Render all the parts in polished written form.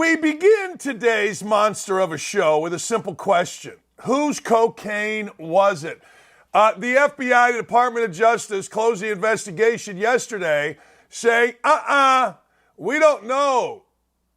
We begin today's monster of a show with a simple question. Whose cocaine was it? The FBI, the Department of Justice, closed the investigation yesterday saying, we don't know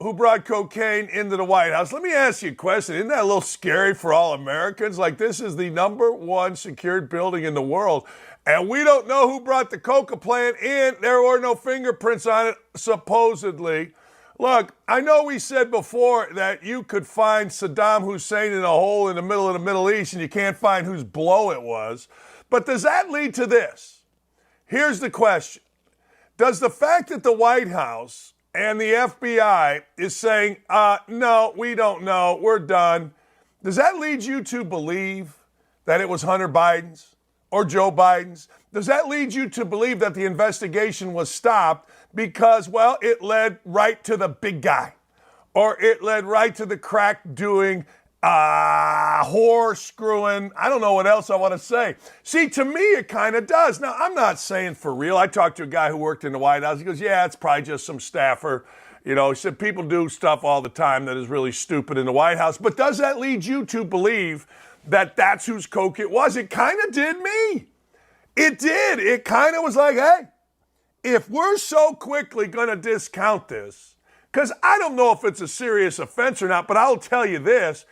who brought cocaine into the White House. Let me ask you a question. Isn't that a little scary for all Americans? Like, this is the #1 secured building in the world, and we don't know who brought the coca plant in. There were no fingerprints on it, supposedly. Look, I know we said before that you could find Saddam Hussein in a hole in the middle of the Middle East and you can't find whose blow it was. But does that lead to this? Here's the question. Does the fact that the White House and the FBI is saying, no, we don't know, we're done, does that lead you to believe that it was Hunter Biden's or Joe Biden's? Does that lead you to believe that the investigation was stopped because, well, it led right to the big guy, or it led right to the crack doing, whore screwing? I don't know what else I want to say. See, to me, it kind of does. Now, I'm not saying for real. I talked to a guy who worked in the White House. He goes, yeah, it's probably just some staffer. You know, he said people do stuff all the time that is really stupid in the White House. But does that lead you to believe that that's whose coke it was? It kind of did me. It did. It kind of was like, hey, if we're so quickly going to discount this, because I don't know if it's a serious offense or not, but I'll tell you this.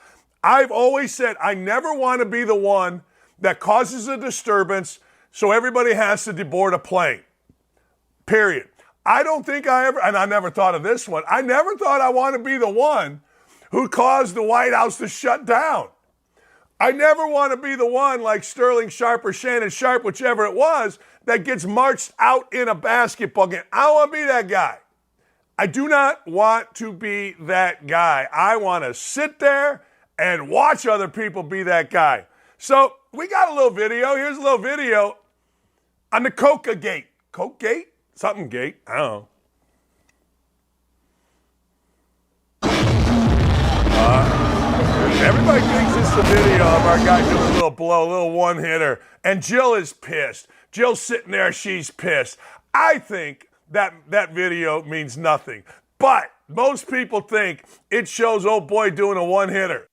I've always said I never want to be the one that causes a disturbance so everybody has to deboard a plane. Period. I don't think I ever, and I never thought of this one, I never thought I want to be the one who caused the White House to shut down. I never want to be the one like Sterling Sharp or Shannon Sharp, whichever it was, that gets marched out in a basketball game. I don't want to be that guy. I do not want to be that guy. I want to sit there and watch other people be that guy. So we got a little video. Here's a little video on the Coca Gate. Coke Gate? Something gate. I don't know. Everybody thinks it's the video of our guy doing a little blow, a little one-hitter. And Jill is pissed. Jill's sitting there. She's pissed. I think that video means nothing. But most people think it shows old boy doing a one-hitter.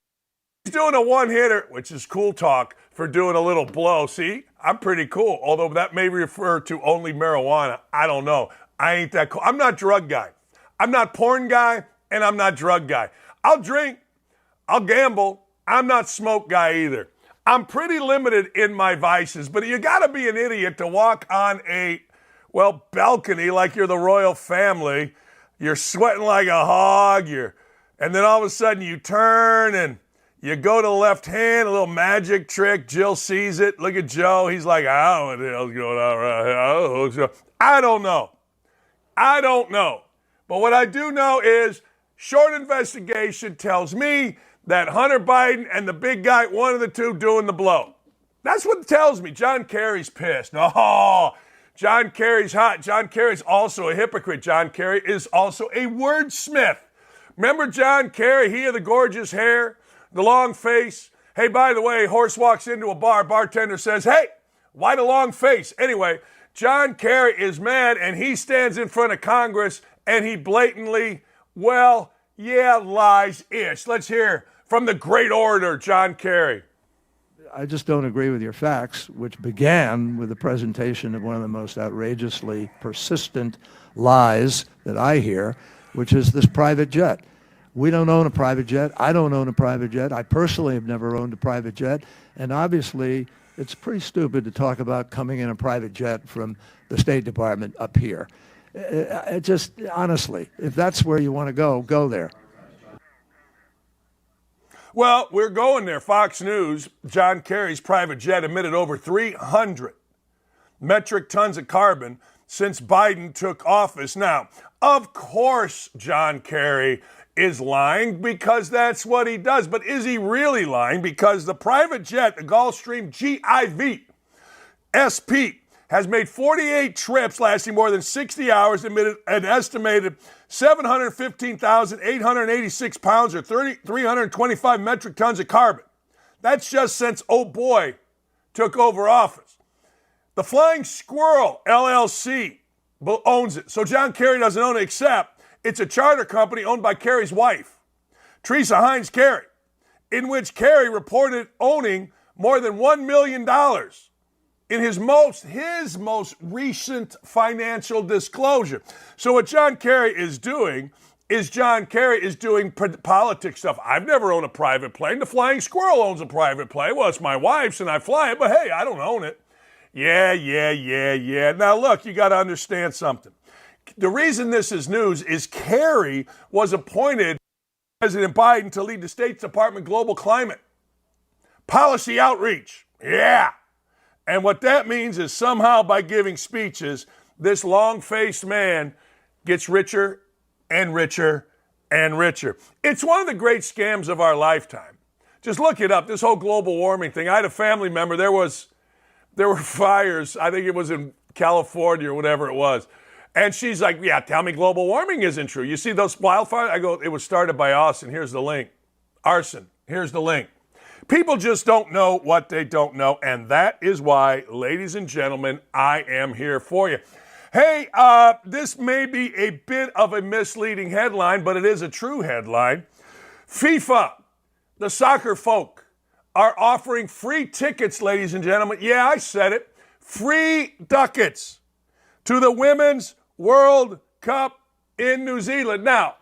He's doing a one-hitter, which is cool talk for doing a little blow. See, I'm pretty cool, although that may refer to only marijuana. I don't know. I ain't that cool. I'm not drug guy. I'm not porn guy, and I'm not drug guy. I'll drink. I'll gamble. I'm not smoke guy either. I'm pretty limited in my vices, but you got to be an idiot to walk on a, balcony like you're the royal family. You're sweating like a hog. And then all of a sudden you turn and you go to the left hand, a little magic trick. Jill sees it. Look at Joe. He's like, I don't know what the hell's going on right here. I don't know. But what I do know is short investigation tells me that Hunter Biden and the big guy, one of the two, doing the blow. That's what it tells me. John Kerry's pissed. Oh, John Kerry's hot. John Kerry's also a hypocrite. John Kerry is also a wordsmith. Remember John Kerry? He had the gorgeous hair, the long face. Hey, by the way, horse walks into a bar. Bartender says, hey, why the long face? Anyway, John Kerry is mad, and he stands in front of Congress, and he blatantly, lies-ish. Let's hear from the great orator, John Kerry. I just don't agree with your facts, which began with the presentation of one of the most outrageously persistent lies that I hear, which is this private jet. We don't own a private jet. I don't own a private jet. I personally have never owned a private jet. And obviously, it's pretty stupid to talk about coming in a private jet from the State Department up here. It just, honestly, if that's where you want to go there. Well, we're going there. Fox News, John Kerry's private jet emitted over 300 metric tons of carbon since Biden took office. Now, of course, John Kerry is lying because that's what he does. But is he really lying? Because the private jet, the Gulfstream GIV SP, has made 48 trips lasting more than 60 hours, emitted an estimated 715,886 pounds or 325 metric tons of carbon. That's just since old boy took over office. The Flying Squirrel LLC owns it. So John Kerry doesn't own it, except It's a charter company owned by Kerry's wife, Teresa Hines Kerry, in which Kerry reported owning more than $1 million in his most recent financial disclosure. So what John Kerry is doing politics stuff. I've never owned a private plane. The Flying Squirrel owns a private plane. Well, it's my wife's and I fly it, but hey, I don't own it. Yeah. Now look, you got to understand something. The reason this is news is Kerry was appointed by President Biden to lead the State Department Global Climate Policy Outreach. Yeah. And what that means is somehow by giving speeches, this long-faced man gets richer and richer and richer. It's one of the great scams of our lifetime. Just look it up, this whole global warming thing. I had a family member, there were fires, I think it was in California or whatever it was. And she's like, yeah, tell me global warming isn't true. You see those wildfires? I go, it was started by arson. Here's the link. Arson. Here's the link. People just don't know what they don't know. And that is why, ladies and gentlemen, I am here for you. Hey, this may be a bit of a misleading headline, but it is a true headline. FIFA, the soccer folk, are offering free tickets, ladies and gentlemen. Yeah, I said it. Free ducats to the Women's World Cup in New Zealand. Now,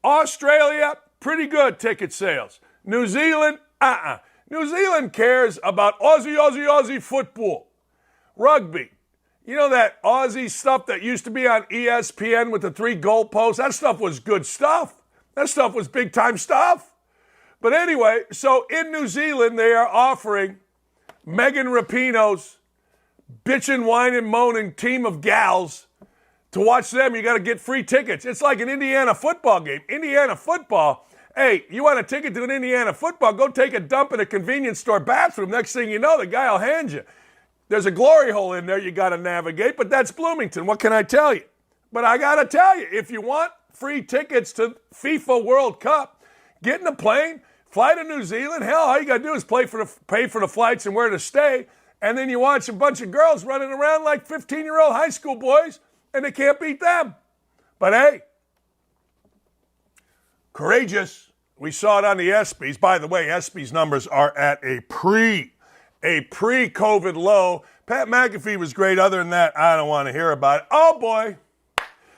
Australia, pretty good ticket sales. New Zealand, New Zealand cares about Aussie football, rugby. You know that Aussie stuff that used to be on ESPN with the 3 goalposts? That stuff was good stuff. That stuff was big-time stuff. But anyway, so in New Zealand, they are offering Megan Rapinoe's bitchin', whining, moaning team of gals. To watch them, you got to get free tickets. It's like an Indiana football game. Indiana football, hey, you want a ticket to an Indiana football, go take a dump in a convenience store bathroom. Next thing you know, the guy will hand you. There's a glory hole in there you got to navigate, but that's Bloomington. What can I tell you? But I got to tell you, if you want free tickets to FIFA World Cup, get in a plane, fly to New Zealand. Hell, all you got to do is pay for the flights and where to stay, and then you watch a bunch of girls running around like 15-year-old high school boys, and they can't beat them. But hey, courageous. We saw it on the ESPYs. By the way, ESPYs numbers are at a pre-COVID low. Pat McAfee was great. Other than that, I don't want to hear about it. Oh, boy.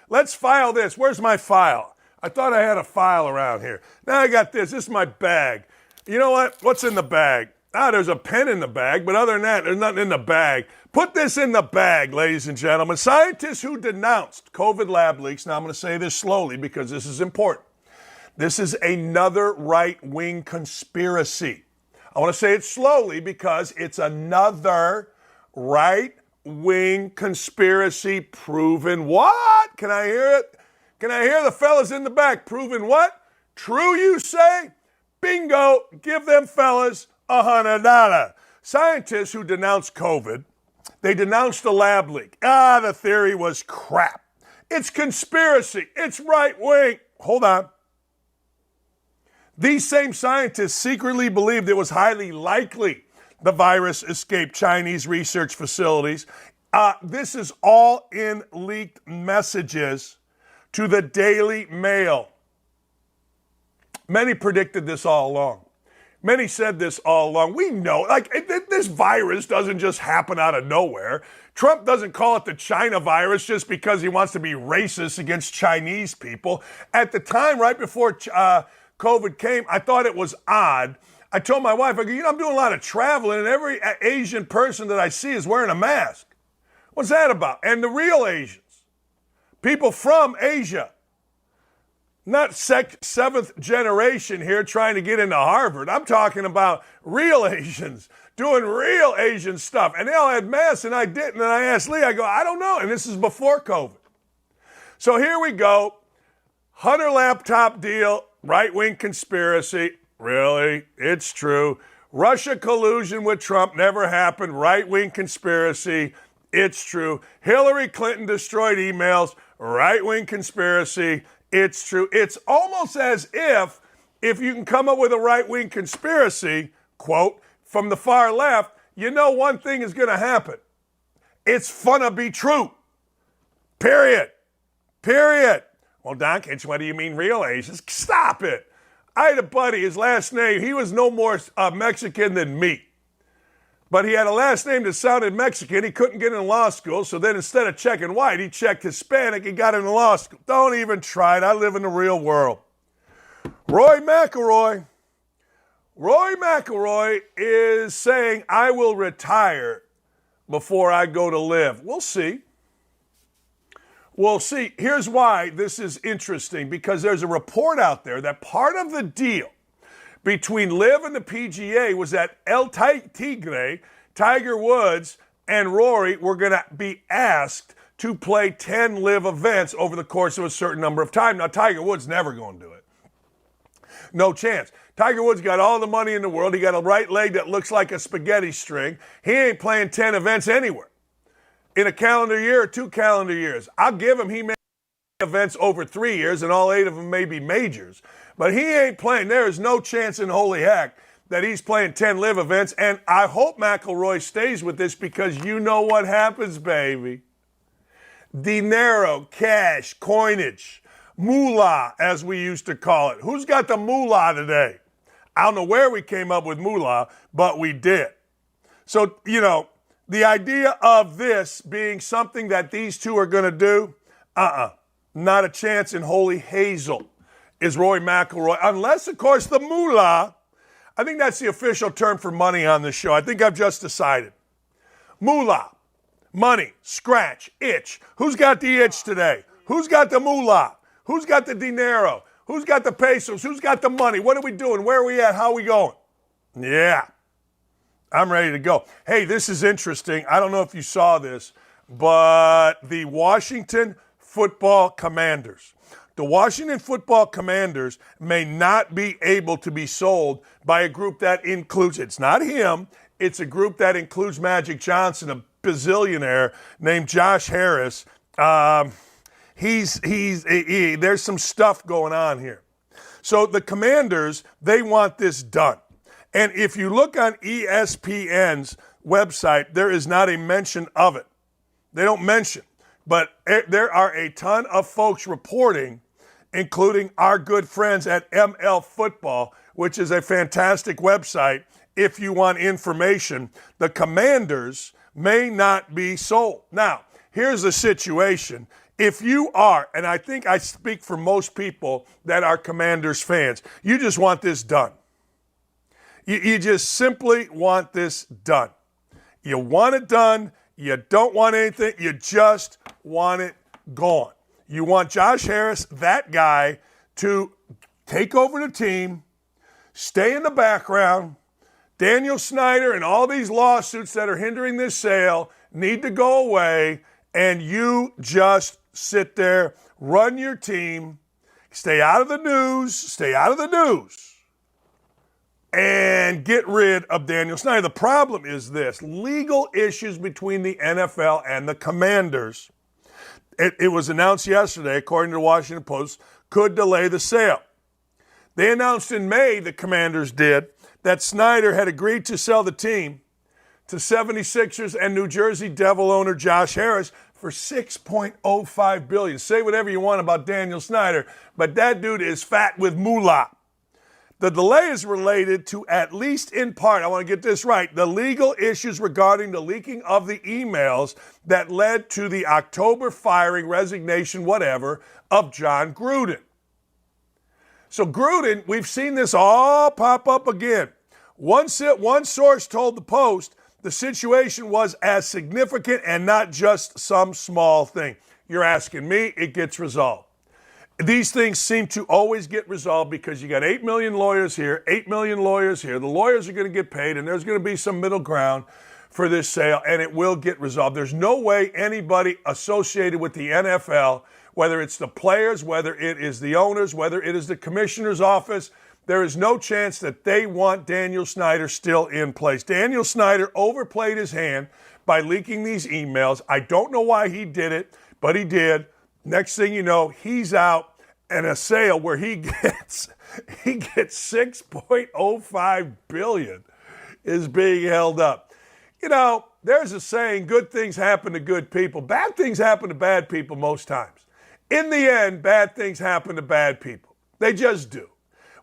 Let's file this. Where's my file? I thought I had a file around here. Now I got this. This is my bag. You know what? What's in the bag? There's a pen in the bag, but other than that, there's nothing in the bag. Put this in the bag, ladies and gentlemen. Scientists who denounced COVID lab leaks. Now I'm going to say this slowly because this is important. This is another right-wing conspiracy. I want to say it slowly because it's another right-wing conspiracy proven what? Can I hear it? Can I hear the fellas in the back? Proven what? True, you say? Bingo. Give them fellas $100. Scientists who denounced COVID, they denounced the lab leak. The theory was crap. It's conspiracy. It's right-wing. Hold on. These same scientists secretly believed it was highly likely the virus escaped Chinese research facilities. This is all in leaked messages to the Daily Mail. Many predicted this all along. Many said this all along. We know, this virus doesn't just happen out of nowhere. Trump doesn't call it the China virus just because he wants to be racist against Chinese people. At the time, right before COVID came, I thought it was odd. I told my wife, I go, I'm doing a lot of traveling, and every Asian person that I see is wearing a mask. What's that about? And the real Asians, people from Asia, not seventh generation here trying to get into Harvard. I'm talking about real Asians doing real Asian stuff. And they all had masks, and I didn't. And I asked Lee, I go, I don't know. And this is before COVID. So here we go. Hunter laptop deal. Right-wing conspiracy. Really? It's true. Russia collusion with Trump never happened. Right-wing conspiracy. It's true. Hillary Clinton destroyed emails. Right-wing conspiracy. It's true. It's almost as if you can come up with a right-wing conspiracy, quote, from the far left, you know one thing is going to happen. It's funna be true. Period. Well, Dakich, what do you mean real Asians? Stop it. I had a buddy, his last name, he was no more Mexican than me. But he had a last name that sounded Mexican. He couldn't get into law school, so then instead of checking white, he checked Hispanic and got into law school. Don't even try it. I live in the real world. Rory McIlroy is saying, I will retire before I go to LIV. We'll see. We'll see. Here's why this is interesting, because there's a report out there that part of the deal between LIV and the PGA was that El Tigre, Tiger Woods, and Rory were going to be asked to play 10 LIV events over the course of a certain number of time. Now, Tiger Woods never going to do it. No chance. Tiger Woods got all the money in the world. He got a right leg that looks like a spaghetti string. He ain't playing 10 events anywhere in a calendar year or 2 calendar years. I'll give him, he may events over 3 years, and all 8 of them may be majors. But he ain't playing. There is no chance in holy heck that he's playing 10 LIV events. And I hope McIlroy stays with this, because you know what happens, baby. Dinero, cash, coinage, moolah, as we used to call it. Who's got the moolah today? I don't know where we came up with moolah, but we did. So, you know, the idea of this being something that these two are going to do, not a chance in holy hazel is Rory McIlroy, unless, of course, the moolah. I think that's the official term for money on this show. I think I've just decided. Moolah, money, scratch, itch. Who's got the itch today? Who's got the moolah? Who's got the dinero? Who's got the pesos? Who's got the money? What are we doing? Where are we at? How are we going? Yeah, I'm ready to go. Hey, this is interesting. I don't know if you saw this, but the Washington Football Commanders. The Washington Football Commanders may not be able to be sold by a group that includes, it's not him, it's a group that includes Magic Johnson, a bazillionaire named Josh Harris. There's some stuff going on here. So the Commanders, they want this done. And if you look on ESPN's website, there is not a mention of it. They don't mention. But there are a ton of folks reporting, including our good friends at ML Football, which is a fantastic website if you want information. The Commanders may not be sold. Now, here's the situation. If you are, and I think I speak for most people that are Commanders fans, you just want this done. You just simply want this done. You want it done. You don't want anything. You just want it gone. You want Josh Harris, that guy, to take over the team, stay in the background. Daniel Snyder and all these lawsuits that are hindering this sale need to go away, and you just sit there, run your team, stay out of the news, and get rid of Daniel Snyder. The problem is this: legal issues between the NFL and the Commanders. It was announced yesterday, according to the Washington Post, could delay the sale. They announced in May, the Commanders did, that Snyder had agreed to sell the team to 76ers and New Jersey Devil owner Josh Harris for $6.05 billion. Say whatever you want about Daniel Snyder, but that dude is fat with moolah. The delay is related to, at least in part, I want to get this right, the legal issues regarding the leaking of the emails that led to the October firing, resignation, whatever, of John Gruden. So Gruden, we've seen this all pop up again. One source told the Post the situation was as significant and not just some small thing. You're asking me, it gets resolved. These things seem to always get resolved because you got 8 million lawyers here, 8 million lawyers here. The lawyers are going to get paid, and there's going to be some middle ground for this sale, and it will get resolved. There's no way anybody associated with the NFL, whether it's the players, whether it is the owners, whether it is the commissioner's office, there is no chance that they want Daniel Snyder still in place. Daniel Snyder overplayed his hand by leaking these emails. I don't know why he did it, but he did. Next thing you know, he's out, and a sale where he gets $6.05 billion is being held up. You know, there's a saying, good things happen to good people. Bad things happen to bad people most times. In the end, bad things happen to bad people. They just do.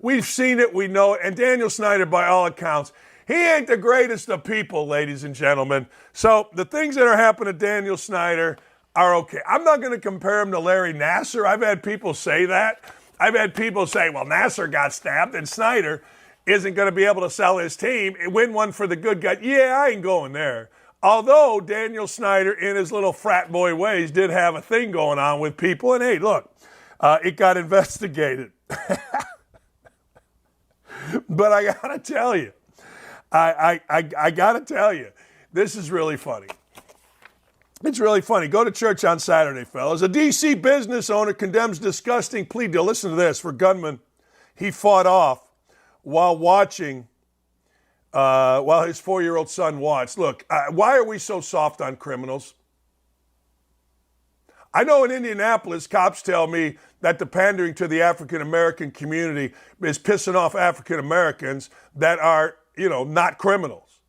We've seen it, we know it, and Daniel Snyder, by all accounts, he ain't the greatest of people, ladies and gentlemen. So the things that are happening to Daniel Snyder are okay. I'm not going to compare him to Larry Nassar. I've had people say that. I've had people say, well, Nassar got stabbed and Snyder isn't going to be able to sell his team, win one for the good guy. Yeah, I ain't going there. Although Daniel Snyder, in his little frat boy ways, did have a thing going on with people. And hey, look, it got investigated. But I got to tell you, I got to tell you, this is really funny. It's really funny. Go to church on Saturday, fellas. A D.C. business owner condemns disgusting plea deal. Listen to this. For gunman he fought off while watching, while his 4-year-old son watched. Look, why are we so soft on criminals? I know in Indianapolis, cops tell me that the pandering to the African-American community is pissing off African-Americans that are, not criminals.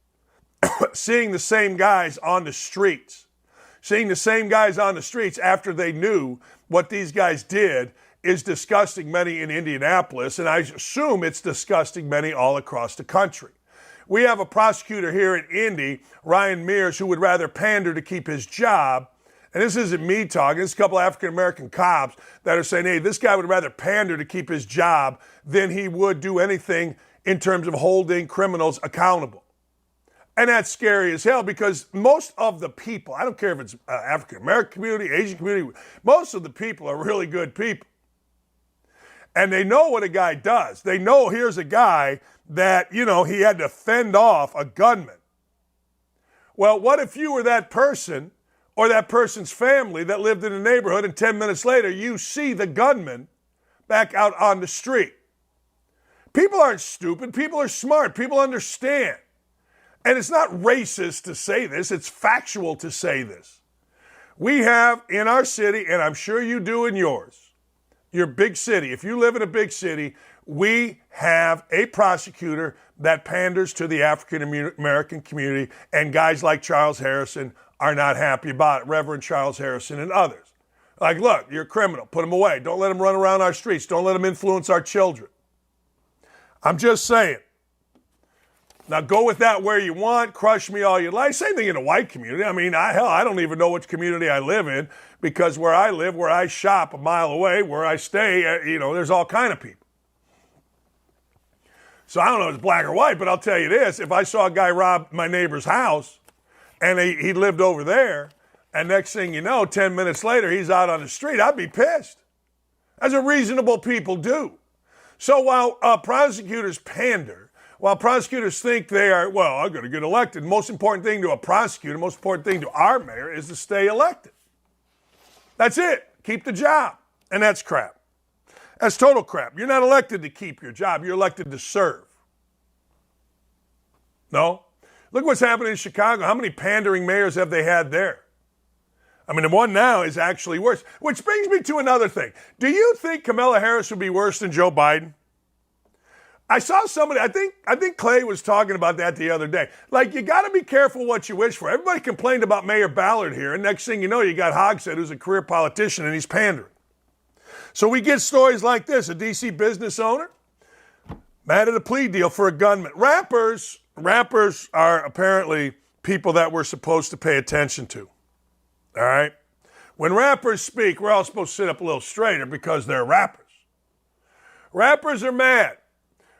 Seeing the same guys on the streets. Seeing the same guys on the streets after they knew what these guys did is disgusting many in Indianapolis, and I assume it's disgusting many all across the country. We have a prosecutor here in Indy, Ryan Mears, who would rather pander to keep his job. And this isn't me talking. It's a couple of African-American cops that are saying, hey, this guy would rather pander to keep his job than he would do anything in terms of holding criminals accountable. And that's scary as hell because most of the people, I don't care if it's African-American community, Asian community, most of the people are really good people. And they know what a guy does. They know here's a guy that, he had to fend off a gunman. Well, what if you were that person or that person's family that lived in a neighborhood and 10 minutes later you see the gunman back out on the street? People aren't stupid. People are smart. People understand. And it's not racist to say this. It's factual to say this. We have in our city, and I'm sure you do in yours, your big city. If you live in a big city, we have a prosecutor that panders to the African-American community, and guys like Charles Harrison are not happy about it, Reverend Charles Harrison and others. Like, look, you're a criminal. Put him away. Don't let him run around our streets. Don't let him influence our children. I'm just saying. Now, go with that where you want. Crush me all you like. Same thing in the white community. I mean, I don't even know which community I live in because where I live, where I shop a mile away, where I stay, there's all kind of people. So I don't know if it's black or white, but I'll tell you this. If I saw a guy rob my neighbor's house and he lived over there, and next thing you know, 10 minutes later, he's out on the street, I'd be pissed. As a reasonable people do. So while prosecutors pander, while prosecutors think they are, well, I'm going to get elected, the most important thing to a prosecutor, most important thing to our mayor is to stay elected. That's it. Keep the job. And that's crap. That's total crap. You're not elected to keep your job. You're elected to serve. No? Look what's happening in Chicago. How many pandering mayors have they had there? I mean, the one now is actually worse. Which brings me to another thing. Do you think Kamala Harris would be worse than Joe Biden? I saw somebody, I think Clay was talking about that the other day. Like, you got to be careful what you wish for. Everybody complained about Mayor Ballard here, and next thing you know, you got Hogshead, who's a career politician, and he's pandering. So we get stories like this. A D.C. business owner mad at a plea deal for a gunman. Rappers are apparently people that we're supposed to pay attention to. All right? When rappers speak, we're all supposed to sit up a little straighter because they're rappers. Rappers are mad.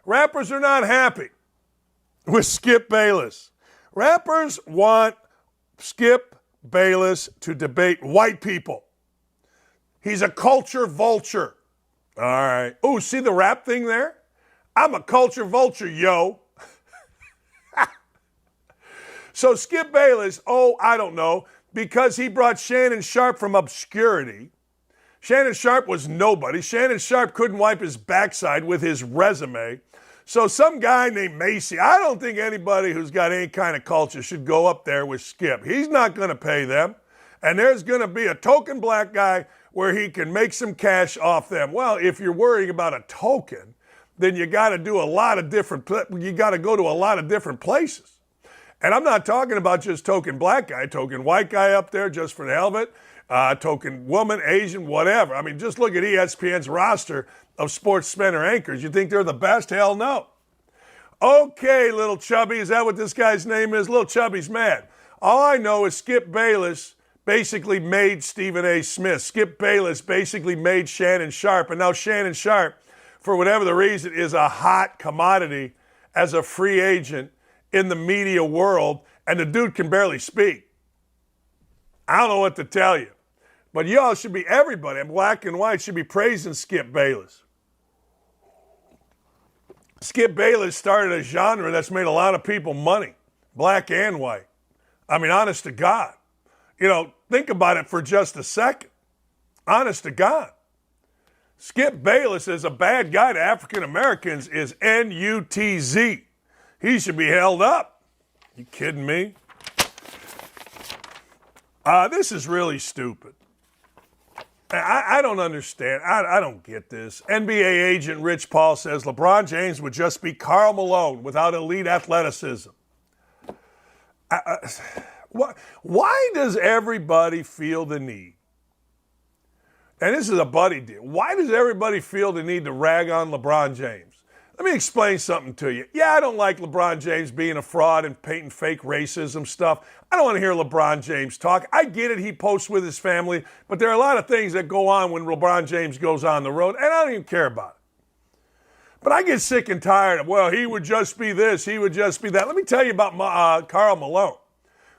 Rappers are not happy with Skip Bayless. Rappers want Skip Bayless to debate white people. He's a culture vulture. All right. Oh, see the rap thing there? I'm a culture vulture, yo. So Skip Bayless, I don't know, because he brought Shannon Sharpe from obscurity. Shannon Sharpe was nobody. Shannon Sharpe couldn't wipe his backside with his resume. So some guy named Macy, I don't think anybody who's got any kind of culture should go up there with Skip. He's not going to pay them. And there's going to be a token black guy where he can make some cash off them. Well, if you're worrying about a token, then you got to go to a lot of different places. And I'm not talking about just token black guy, token white guy up there just for the hell of it, token woman, Asian, whatever. I mean, just look at ESPN's roster of sports center anchors. You think they're the best? Hell no. Okay, Little Chubby, is that what this guy's name is? Little Chubby's mad. All I know is Skip Bayless basically made Stephen A. Smith. Skip Bayless basically made Shannon Sharpe. And now Shannon Sharpe, for whatever the reason, is a hot commodity as a free agent in the media world. And the dude can barely speak. I don't know what to tell you. But y'all should be, everybody, black and white, should be praising Skip Bayless. Skip Bayless started a genre that's made a lot of people money, black and white. I mean, honest to God. You know, think about it for just a second. Honest to God. Skip Bayless is a bad guy to African Americans is NUTZ. He should be held up. You kidding me? This is really stupid. I don't understand. I don't get this. NBA agent Rich Paul says LeBron James would just be Karl Malone without elite athleticism. Why does everybody feel the need? And this is a buddy deal. Why does everybody feel the need to rag on LeBron James? Let me explain something to you. Yeah, I don't like LeBron James being a fraud and painting fake racism stuff. I don't want to hear LeBron James talk. I get it, he posts with his family, but there are a lot of things that go on when LeBron James goes on the road, and I don't even care about it. But I get sick and tired of, well, he would just be this, he would just be that. Let me tell you about Karl Malone.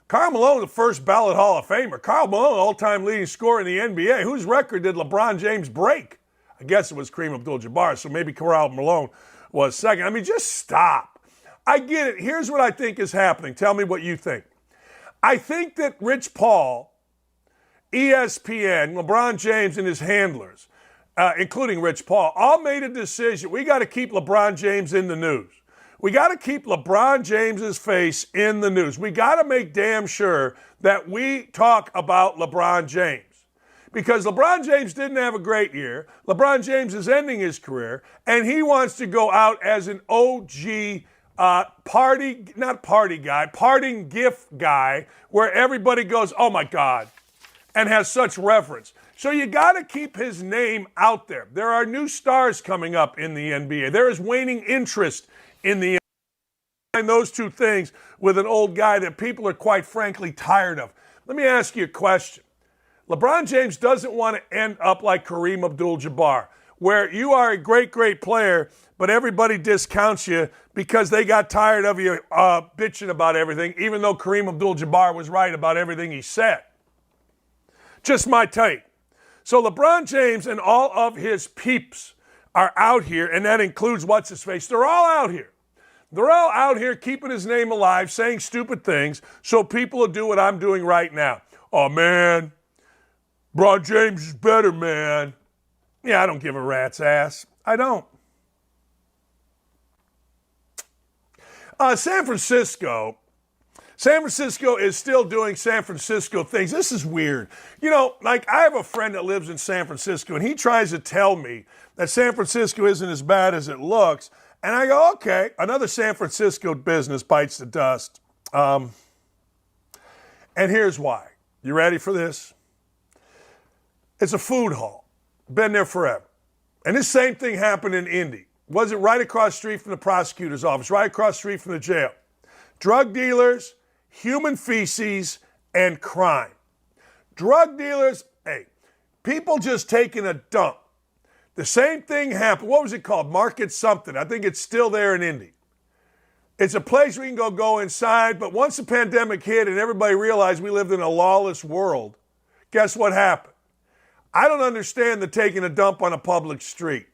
Karl Malone, the first ballot Hall of Famer. Karl Malone, all-time leading scorer in the NBA. Whose record did LeBron James break? I guess it was Kareem Abdul-Jabbar, so maybe Karl Malone was second. I mean, just stop. I get it. Here's what I think is happening. Tell me what you think. I think that Rich Paul, ESPN, LeBron James, and his handlers, including Rich Paul, all made a decision. We got to keep LeBron James in the news. We got to keep LeBron James's face in the news. We got to make damn sure that we talk about LeBron James. Because LeBron James didn't have a great year. LeBron James is ending his career, and he wants to go out as an OG parting gift guy, where everybody goes, oh my God, and has such reverence. So you got to keep his name out there. There are new stars coming up in the NBA. There is waning interest in the NBA. And those two things with an old guy that people are quite frankly tired of. Let me ask you a question. LeBron James doesn't want to end up like Kareem Abdul-Jabbar, where you are a great, great player, but everybody discounts you because they got tired of you bitching about everything, even though Kareem Abdul-Jabbar was right about everything he said. Just my take. So LeBron James and all of his peeps are out here, and that includes what's-his-face. They're all out here. They're all out here keeping his name alive, saying stupid things, so people will do what I'm doing right now. Oh, man. LeBron James is better, man. Yeah, I don't give a rat's ass. I don't. San Francisco is still doing San Francisco things. This is weird. You know, like I have a friend that lives in San Francisco, and he tries to tell me that San Francisco isn't as bad as it looks. And I go, okay, another San Francisco business bites the dust. And here's why. You ready for this? It's a food hall. Been there forever. And this same thing happened in Indy. Was it right across the street from the prosecutor's office, right across the street from the jail? Drug dealers, human feces, and crime. Drug dealers, hey, people just taking a dump. The same thing happened. What was it called? Market something. I think it's still there in Indy. It's a place where you can go inside, but once the pandemic hit and everybody realized we lived in a lawless world, guess what happened? I don't understand the taking a dump on a public street,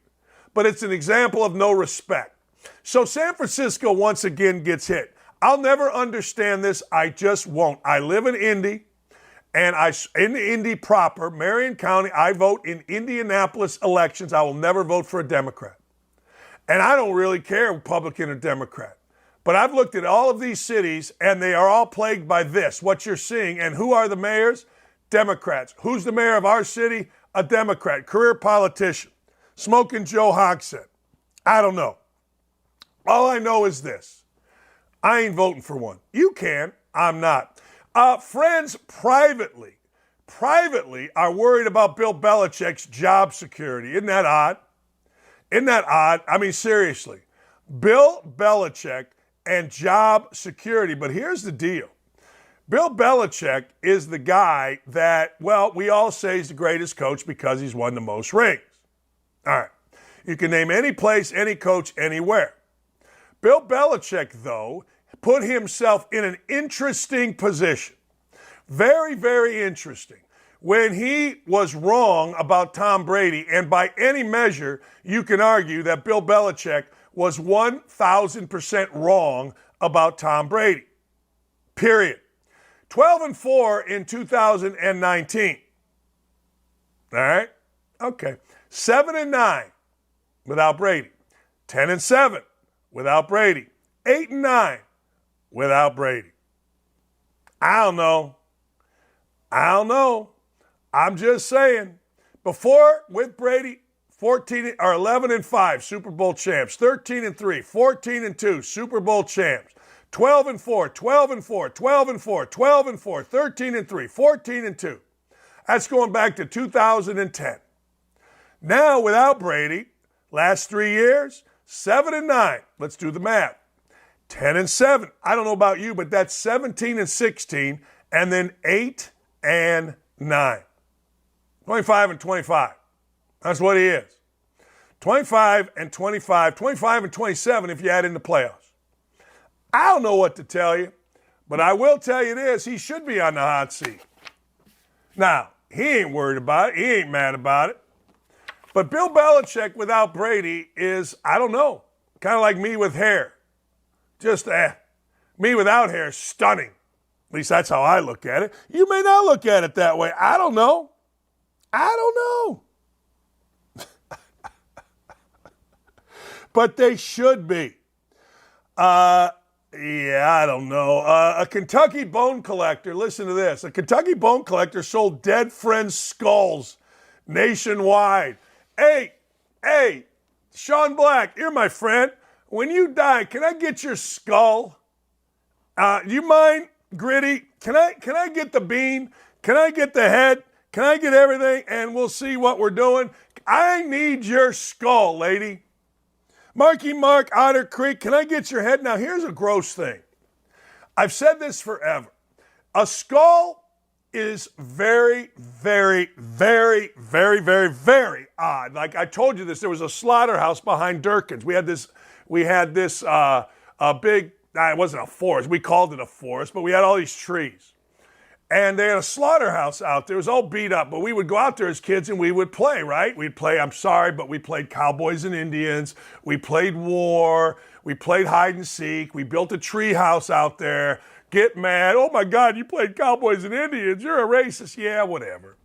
but it's an example of no respect. So San Francisco once again gets hit. I'll never understand this. I just won't. I live in Indy, and in Indy proper, Marion County, I vote in Indianapolis elections. I will never vote for a Democrat. And I don't really care, Republican or Democrat. But I've looked at all of these cities, and they are all plagued by this, what you're seeing. And who are the mayors? Democrats. Who's the mayor of our city? A Democrat, career politician. Smoking Joe Hogsett. I don't know. All I know is this. I ain't voting for one. You can. I'm not. Friends privately are worried about Bill Belichick's job security. Isn't that odd? Isn't that odd? I mean, seriously. Bill Belichick and job security. But here's the deal. Bill Belichick is the guy that, well, we all say he's the greatest coach because he's won the most rings. All right. You can name any place, any coach, anywhere. Bill Belichick, though, put himself in an interesting position. Very, very interesting. When he was wrong about Tom Brady, and by any measure, you can argue that Bill Belichick was 1,000% wrong about Tom Brady. Period. 12-4 in 2019. All right? Okay. 7-9 without Brady. 10-7 without Brady. 8-9 without Brady. I don't know. I'm just saying. Before, with Brady, 11-5 Super Bowl champs. 13-3, 14-2 Super Bowl champs. 12-4, 12-4, 12-4, 12-4, 13-3, 14-2. That's going back to 2010. Now, without Brady, last 3 years, 7-9. Let's do the math. 10-7. I don't know about you, but that's 17-16, and then 8-9. 25-25. That's what he is. 25-25, 25-27 if you add in the playoffs. I don't know what to tell you, but I will tell you this. He should be on the hot seat. Now, he ain't worried about it. He ain't mad about it. But Bill Belichick without Brady is, I don't know, kind of like me with hair. Just me without hair, stunning. At least that's how I look at it. You may not look at it that way. I don't know. But they should be. I don't know. A Kentucky bone collector, listen to this. A Kentucky bone collector sold dead friends' skulls nationwide. Hey, Sean Black, you're my friend. When you die, can I get your skull? Do you mind, Gritty? Can I get the bean? Can I get the head? Can I get everything? And we'll see what we're doing. I need your skull, lady. Marky Mark, Otter Creek, can I get your head? Now, here's a gross thing. I've said this forever. A skull is very, very, very, very, very, very odd. Like I told you this, there was a slaughterhouse behind Durkin's. We had this big, it wasn't a forest. We called it a forest, but we had all these trees. And they had a slaughterhouse out there. It was all beat up, but we would go out there as kids and we would play, right? We'd play, I'm sorry, but we played Cowboys and Indians. We played war. We played hide and seek. We built a tree house out there. Get mad. Oh, my God, you played Cowboys and Indians. You're a racist. Yeah, whatever.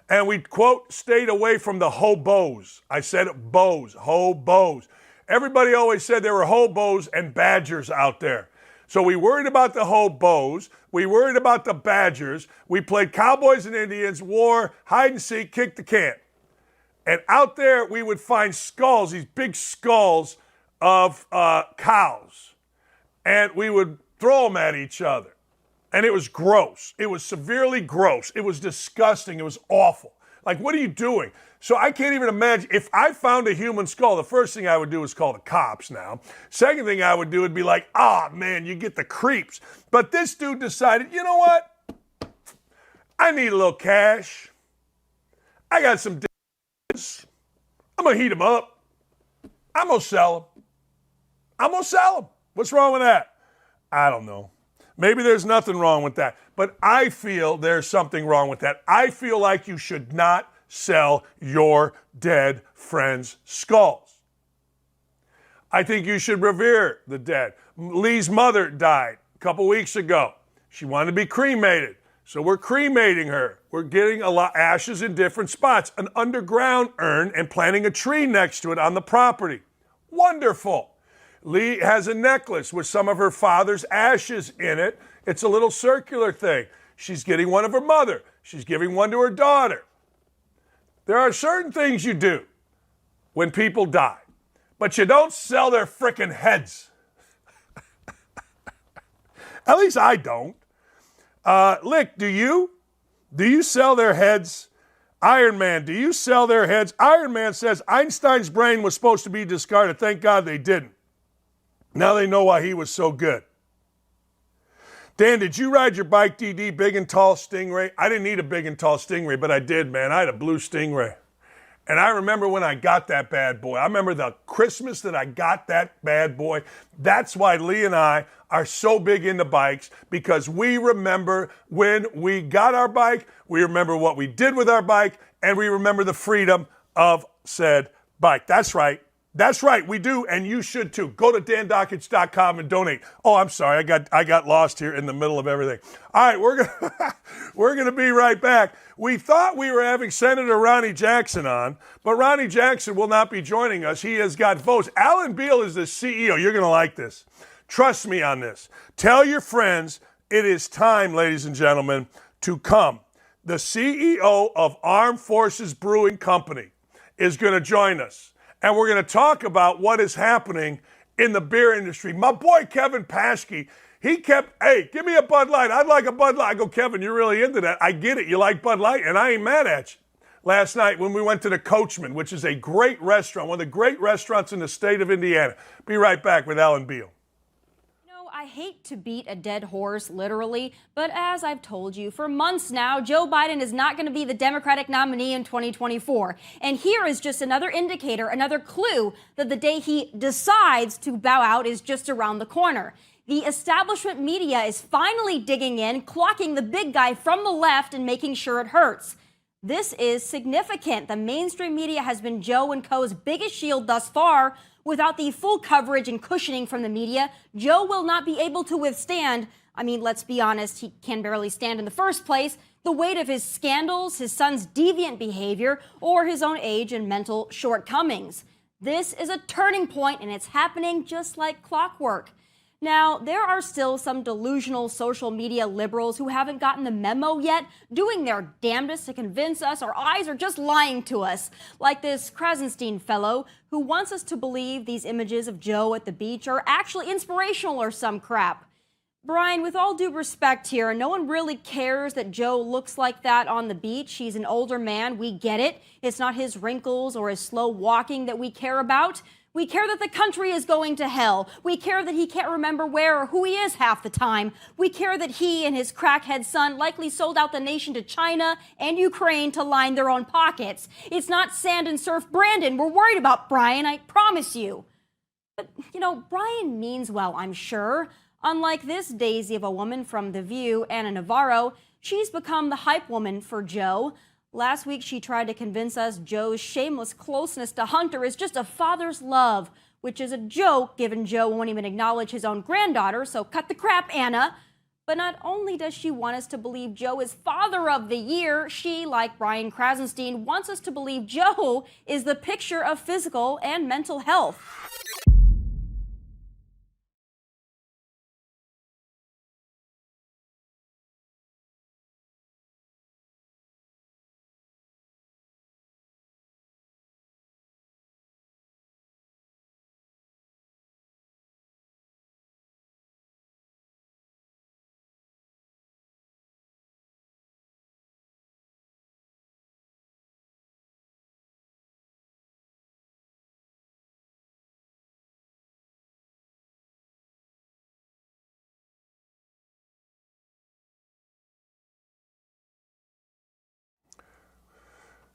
And we, quote, stayed away from the hobos. I said bows, hobos. Everybody always said there were hobos and badgers out there. So we worried about the hobos. We worried about the badgers. We played Cowboys and Indians, war, hide and seek, kick the can. And out there we would find skulls, these big skulls of cows. And we would throw them at each other. And it was gross. It was severely gross. It was disgusting. It was awful. Like, what are you doing? So I can't even imagine. If I found a human skull, the first thing I would do is call the cops now. Second thing I would do would be like, man, you get the creeps. But this dude decided, you know what? I need a little cash. I got some d***s. I'm going to heat them up. I'm going to sell them. What's wrong with that? I don't know. Maybe there's nothing wrong with that. But I feel there's something wrong with that. I feel like you should not sell your dead friends' skulls. I think you should revere the dead. Lee's mother died a couple weeks ago. She wanted to be cremated, so we're cremating her. We're getting a lot ashes in different spots, an underground urn, and planting a tree next to it on the property. Wonderful. Lee has a necklace with some of her father's ashes in it. It's a little circular thing. She's getting one of her mother. She's giving one to her daughter. There are certain things you do when people die, but you don't sell their frickin' heads. At least I don't. Lick, do you? Do you sell their heads? Iron Man, do you sell their heads? Iron Man says Einstein's brain was supposed to be discarded. Thank God they didn't. Now they know why he was so good. Dan, did you ride your bike, DD, big and tall Stingray? I didn't need a big and tall Stingray, but I did, man. I had a blue Stingray. And I remember when I got that bad boy. I remember the Christmas that I got that bad boy. That's why Lee and I are so big into bikes, because we remember when we got our bike, we remember what we did with our bike, and we remember the freedom of said bike. That's right. That's right, we do, and you should too. Go to dandakich.com and donate. Oh, I'm sorry, I got lost here in the middle of everything. All right, we're gonna be right back. We thought we were having Senator Ronnie Jackson on, but Ronnie Jackson will not be joining us. He has got votes. Alan Beal is the CEO. You're gonna like this. Trust me on this. Tell your friends it is time, ladies and gentlemen, to come. The CEO of Armed Forces Brewing Company is gonna join us. And we're going to talk about what is happening in the beer industry. My boy Kevin Paschke, he kept, hey, give me a Bud Light. I'd like a Bud Light. I go, Kevin, you're really into that. I get it. You like Bud Light, and I ain't mad at you. Last night when we went to the Coachman, which is a great restaurant, one of the great restaurants in the state of Indiana. Be right back with Alan Beal. I hate to beat a dead horse, literally, but as I've told you for months now, Joe Biden is not going to be the Democratic nominee in 2024. And here is just another indicator, another clue that the day he decides to bow out is just around the corner. The establishment media is finally digging in, clocking the big guy from the left and making sure it hurts. This is significant. The mainstream media has been Joe and co.'s biggest shield thus far. Without the full coverage and cushioning from the media, Joe will not be able to withstand, I mean, let's be honest, he can barely stand in the first place, the weight of his scandals, his son's deviant behavior, or his own age and mental shortcomings. This is a turning point, and it's happening just like clockwork. Now, there are still some delusional social media liberals who haven't gotten the memo yet, doing their damnedest to convince us our eyes are just lying to us, like this Krasenstein fellow who wants us to believe these images of Joe at the beach are actually inspirational or some crap. Brian, with all due respect here, no one really cares that Joe looks like that on the beach. He's an older man, we get it. It's not his wrinkles or his slow walking that we care about. We care that the country is going to hell. We care that he can't remember where or who he is half the time. We care that he and his crackhead son likely sold out the nation to China and Ukraine to line their own pockets. It's not Sand and Surf Brandon we're worried about, Brian, I promise you. But, you know, Brian means well, I'm sure. Unlike this daisy of a woman from The View, Anna Navarro, she's become the hype woman for Joe. Last week, she tried to convince us Joe's shameless closeness to Hunter is just a father's love, which is a joke given Joe won't even acknowledge his own granddaughter, so cut the crap, Anna. But not only does she want us to believe Joe is Father of the Year, she, like Brian Krasenstein, wants us to believe Joe is the picture of physical and mental health.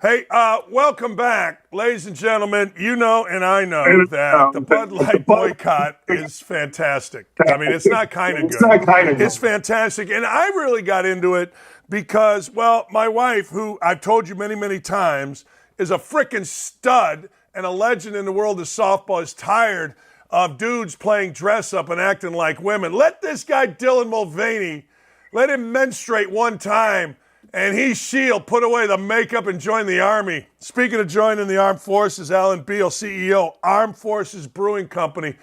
Hey, welcome back, ladies and gentlemen. You know and I know that the Bud Light boycott is fantastic. I mean, it's not kind of good. It's fantastic. And I really got into it because, well, my wife, who I've told you many, many times, is a frickin' stud and a legend in the world of softball, is tired of dudes playing dress up and acting like women. Let this guy, Dylan Mulvaney, let him menstruate one time. And she'll put away the makeup and join the Army. Speaking of joining the Armed Forces, Alan Beal, CEO, Armed Forces Brewing Company,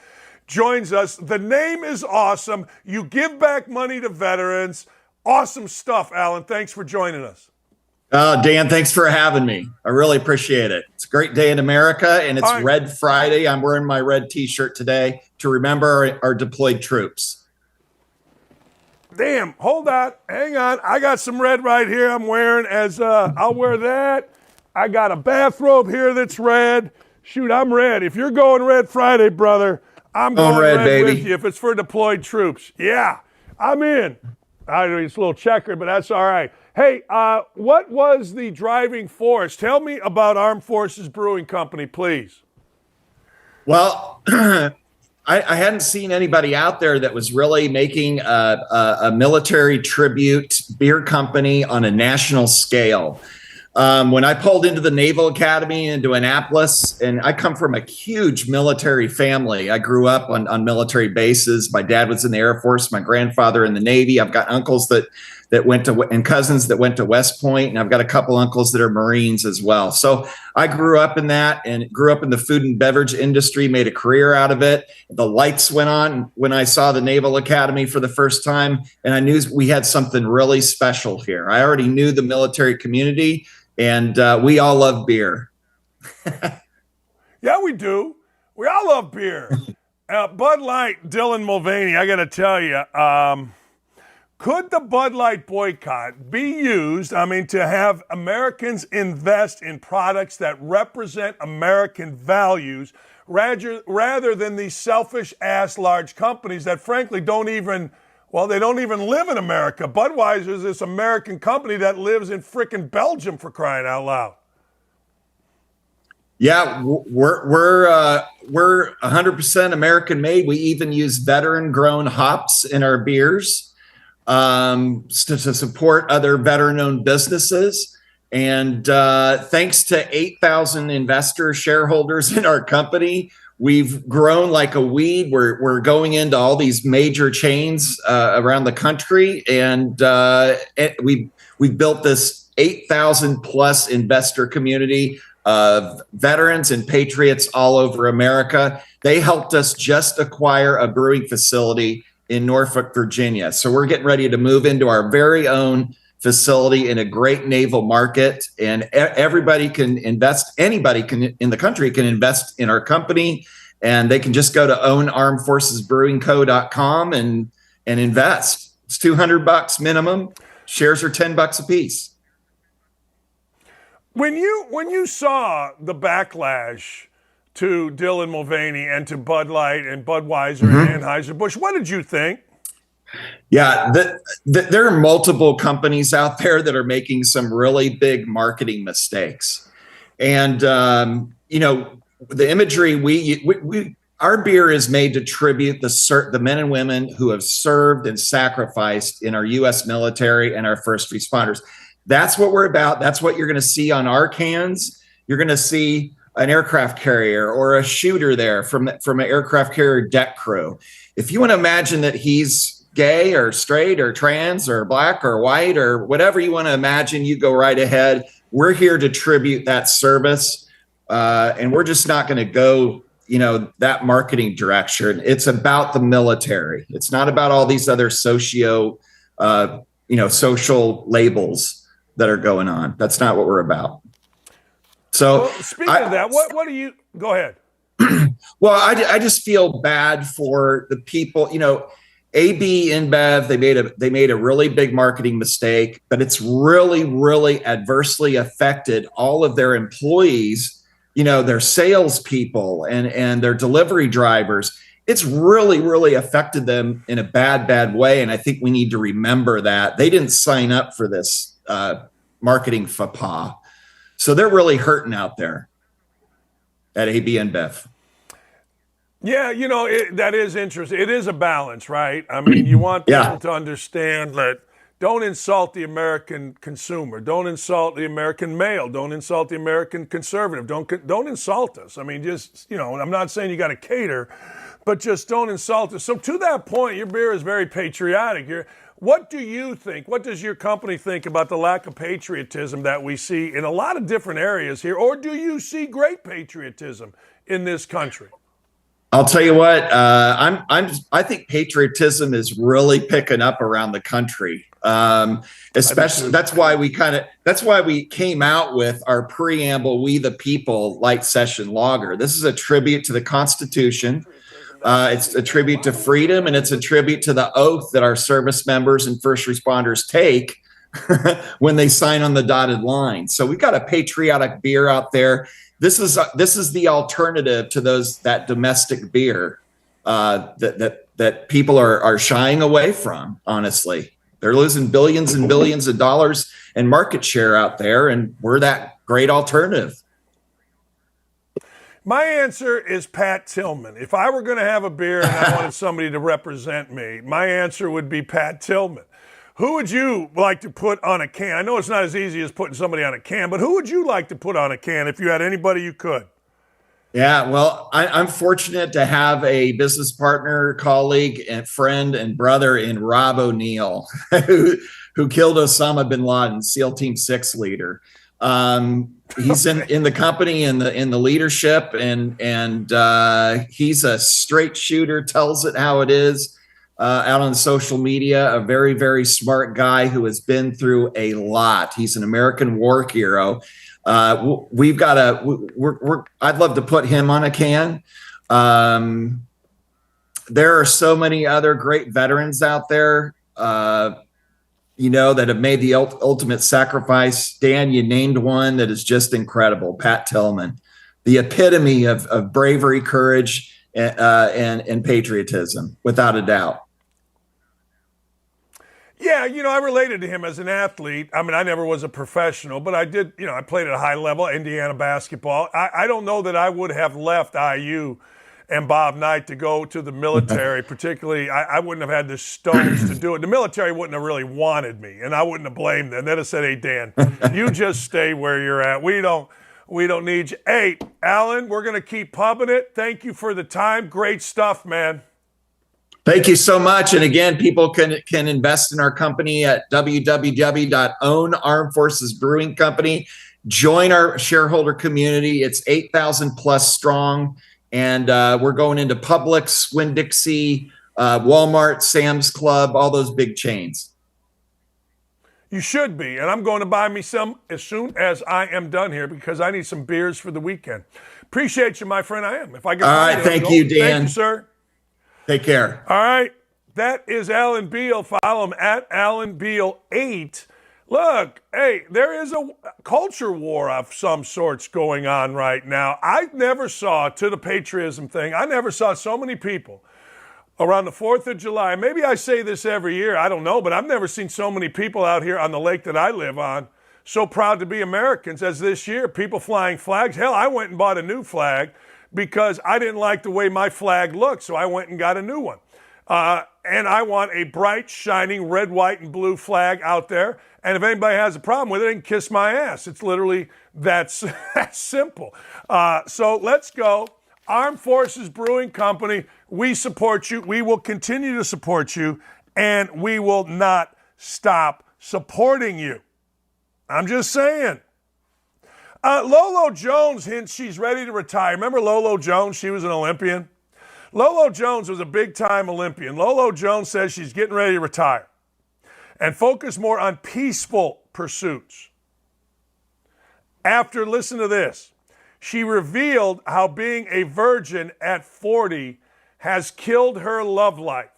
joins us. The name is awesome. You give back money to veterans. Awesome stuff, Alan. Thanks for joining us. Dan, thanks for having me. I really appreciate it. It's a great day in America, and it's Red Friday. I'm wearing my red T-shirt today to remember our deployed troops. damn, hold on, hang on. I got some red right here I'm wearing I'll wear that. I got a bathrobe here that's red. Shoot, I'm red. If you're going Red Friday, brother, I'm going red baby. with you if it's for deployed troops. Yeah, I'm in. I know it's a little checkered, but that's all right. Hey, what was the driving force? Tell me about Armed Forces Brewing Company, please. Well, I hadn't seen anybody out there that was really making a military tribute beer company on a national scale. When I pulled into the Naval Academy into Annapolis, and I come from a huge military family. I grew up on military bases. My dad was in the Air Force, my grandfather in the Navy. I've got uncles that went to, and cousins that went to West Point, and I've got a couple uncles that are Marines as well. So I grew up in that and grew up in the food and beverage industry, made a career out of it. The lights went on when I saw the Naval Academy for the first time, and I knew we had something really special here. I already knew the military community, and we all love beer. Yeah, we do. We all love beer. Bud Light, Dylan Mulvaney, I got to tell you, could the Bud Light boycott be used, to have Americans invest in products that represent American values rather than these selfish-ass large companies that frankly don't even live in America. Budweiser is this American company that lives in frickin' Belgium, for crying out loud. Yeah, we're 100% American made. We even use veteran grown hops in our beers to support other veteran owned businesses. And thanks to 8,000 investor shareholders in our company, we've grown like a weed. We're going into all these major chains around the country, and we've built this 8,000 plus investor community of veterans and patriots all over America. They helped us just acquire a brewing facility in Norfolk, Virginia. So we're getting ready to move into our very own facility in a great naval market, and everybody can invest. Anybody can in the country can invest in our company, and they can just go to ownarmedforcesbrewingco.com and invest. It's $200 minimum. Shares are $10 a piece. When you saw the backlash to Dylan Mulvaney and to Bud Light and Budweiser and Anheuser-Busch, what did you think? Yeah, there are multiple companies out there that are making some really big marketing mistakes. And, the imagery, our beer is made to tribute the men and women who have served and sacrificed in our U.S. military and our first responders. That's what we're about. That's what you're going to see on our cans. You're going to see an aircraft carrier or a shooter there from an aircraft carrier deck crew. If you want to imagine that he's gay or straight or trans or black or white or whatever you want to imagine, you go right ahead. We're here to tribute that service. And we're just not going to go, that marketing direction. It's about the military. It's not about all these other social labels that are going on. That's not what we're about. So speaking of that, what do you go ahead? Well, I just feel bad for the people, AB InBev, they made a really big marketing mistake, but it's really, really adversely affected all of their employees, their salespeople and their delivery drivers. It's really, really affected them in a bad way. And I think we need to remember that they didn't sign up for this marketing faux pas. So they're really hurting out there at AB InBev. Yeah, that is interesting. It is a balance, right? You want people to understand that don't insult the American consumer. Don't insult the American male. Don't insult the American conservative. Don't insult us. I'm not saying you got to cater, but just don't insult us. So to that point, your beer is very patriotic here. What do you think? What does your company think about the lack of patriotism that we see in a lot of different areas here? Or do you see great patriotism in this country? I'll tell you what, I think patriotism is really picking up around the country. Especially that's why we came out with our preamble, We the People Light Session Lager. This is a tribute to the Constitution. It's a tribute to freedom, and it's a tribute to the oath that our service members and first responders take when they sign on the dotted line. So we've got a patriotic beer out there. This is the alternative to that domestic beer that people are shying away from. Honestly, they're losing billions and billions of dollars in market share out there, and we're that great alternative. My answer is Pat Tillman. If I were going to have a beer and I wanted somebody to represent me, my answer would be Pat Tillman. Who would you like to put on a can? I know it's not as easy as putting somebody on a can, but who would you like to put on a can if you had anybody you could? Yeah, well, I'm fortunate to have a business partner, colleague, and friend and brother in Rob O'Neill, who killed Osama bin Laden, SEAL Team 6 leader. He's in the company in the leadership, and he's a straight shooter, tells it how it is. Out on social media, a very, very smart guy who has been through a lot. He's an American war hero. I'd love to put him on a can. There are so many other great veterans out there, that have made the ultimate sacrifice. Dan, you named one that is just incredible. Pat Tillman, the epitome of bravery, courage, and patriotism, without a doubt. Yeah, I related to him as an athlete. I mean, I never was a professional, but I did, I played at a high level, Indiana basketball. I don't know that I would have left IU and Bob Knight to go to the military, particularly. I wouldn't have had the stones to do it. The military wouldn't have really wanted me, and I wouldn't have blamed them. They'd have said, hey, Dan, you just stay where you're at. We don't need you. Hey, Alan, we're going to keep pumping it. Thank you for the time. Great stuff, man. Thank you so much. And again, people can invest in our company at www.ownarmedforcesbrewingcompany. Join our shareholder community. It's 8,000 plus strong. And we're going into Publix, Winn-Dixie, Walmart, Sam's Club, all those big chains. You should be. And I'm going to buy me some as soon as I am done here because I need some beers for the weekend. Appreciate you, my friend. I am. If I get all right. Thank you, Dan. Thank you, sir. Take care. All right. That is Alan Beal. Follow him at Alan Beal 8. Look, hey, there is a culture war of some sorts going on right now. I never saw, to the patriotism thing, I never saw so many people around the 4th of July. Maybe I say this every year, I don't know, but I've never seen so many people out here on the lake that I live on so proud to be Americans as this year. People flying flags. Hell, I went and bought a new flag because I didn't like the way my flag looked, so I went and got a new one. And I want a bright, shining red, white, and blue flag out there. And if anybody has a problem with it, they can kiss my ass. It's literally that simple. So let's go. Armed Forces Brewing Company, we support you. We will continue to support you, and we will not stop supporting you. I'm just saying. Lolo Jones hints she's ready to retire. Remember Lolo Jones? She was an Olympian. Lolo Jones was a big-time Olympian. Lolo Jones says she's getting ready to retire and focus more on peaceful pursuits. After, listen to this, she revealed how being a virgin at 40 has killed her love life.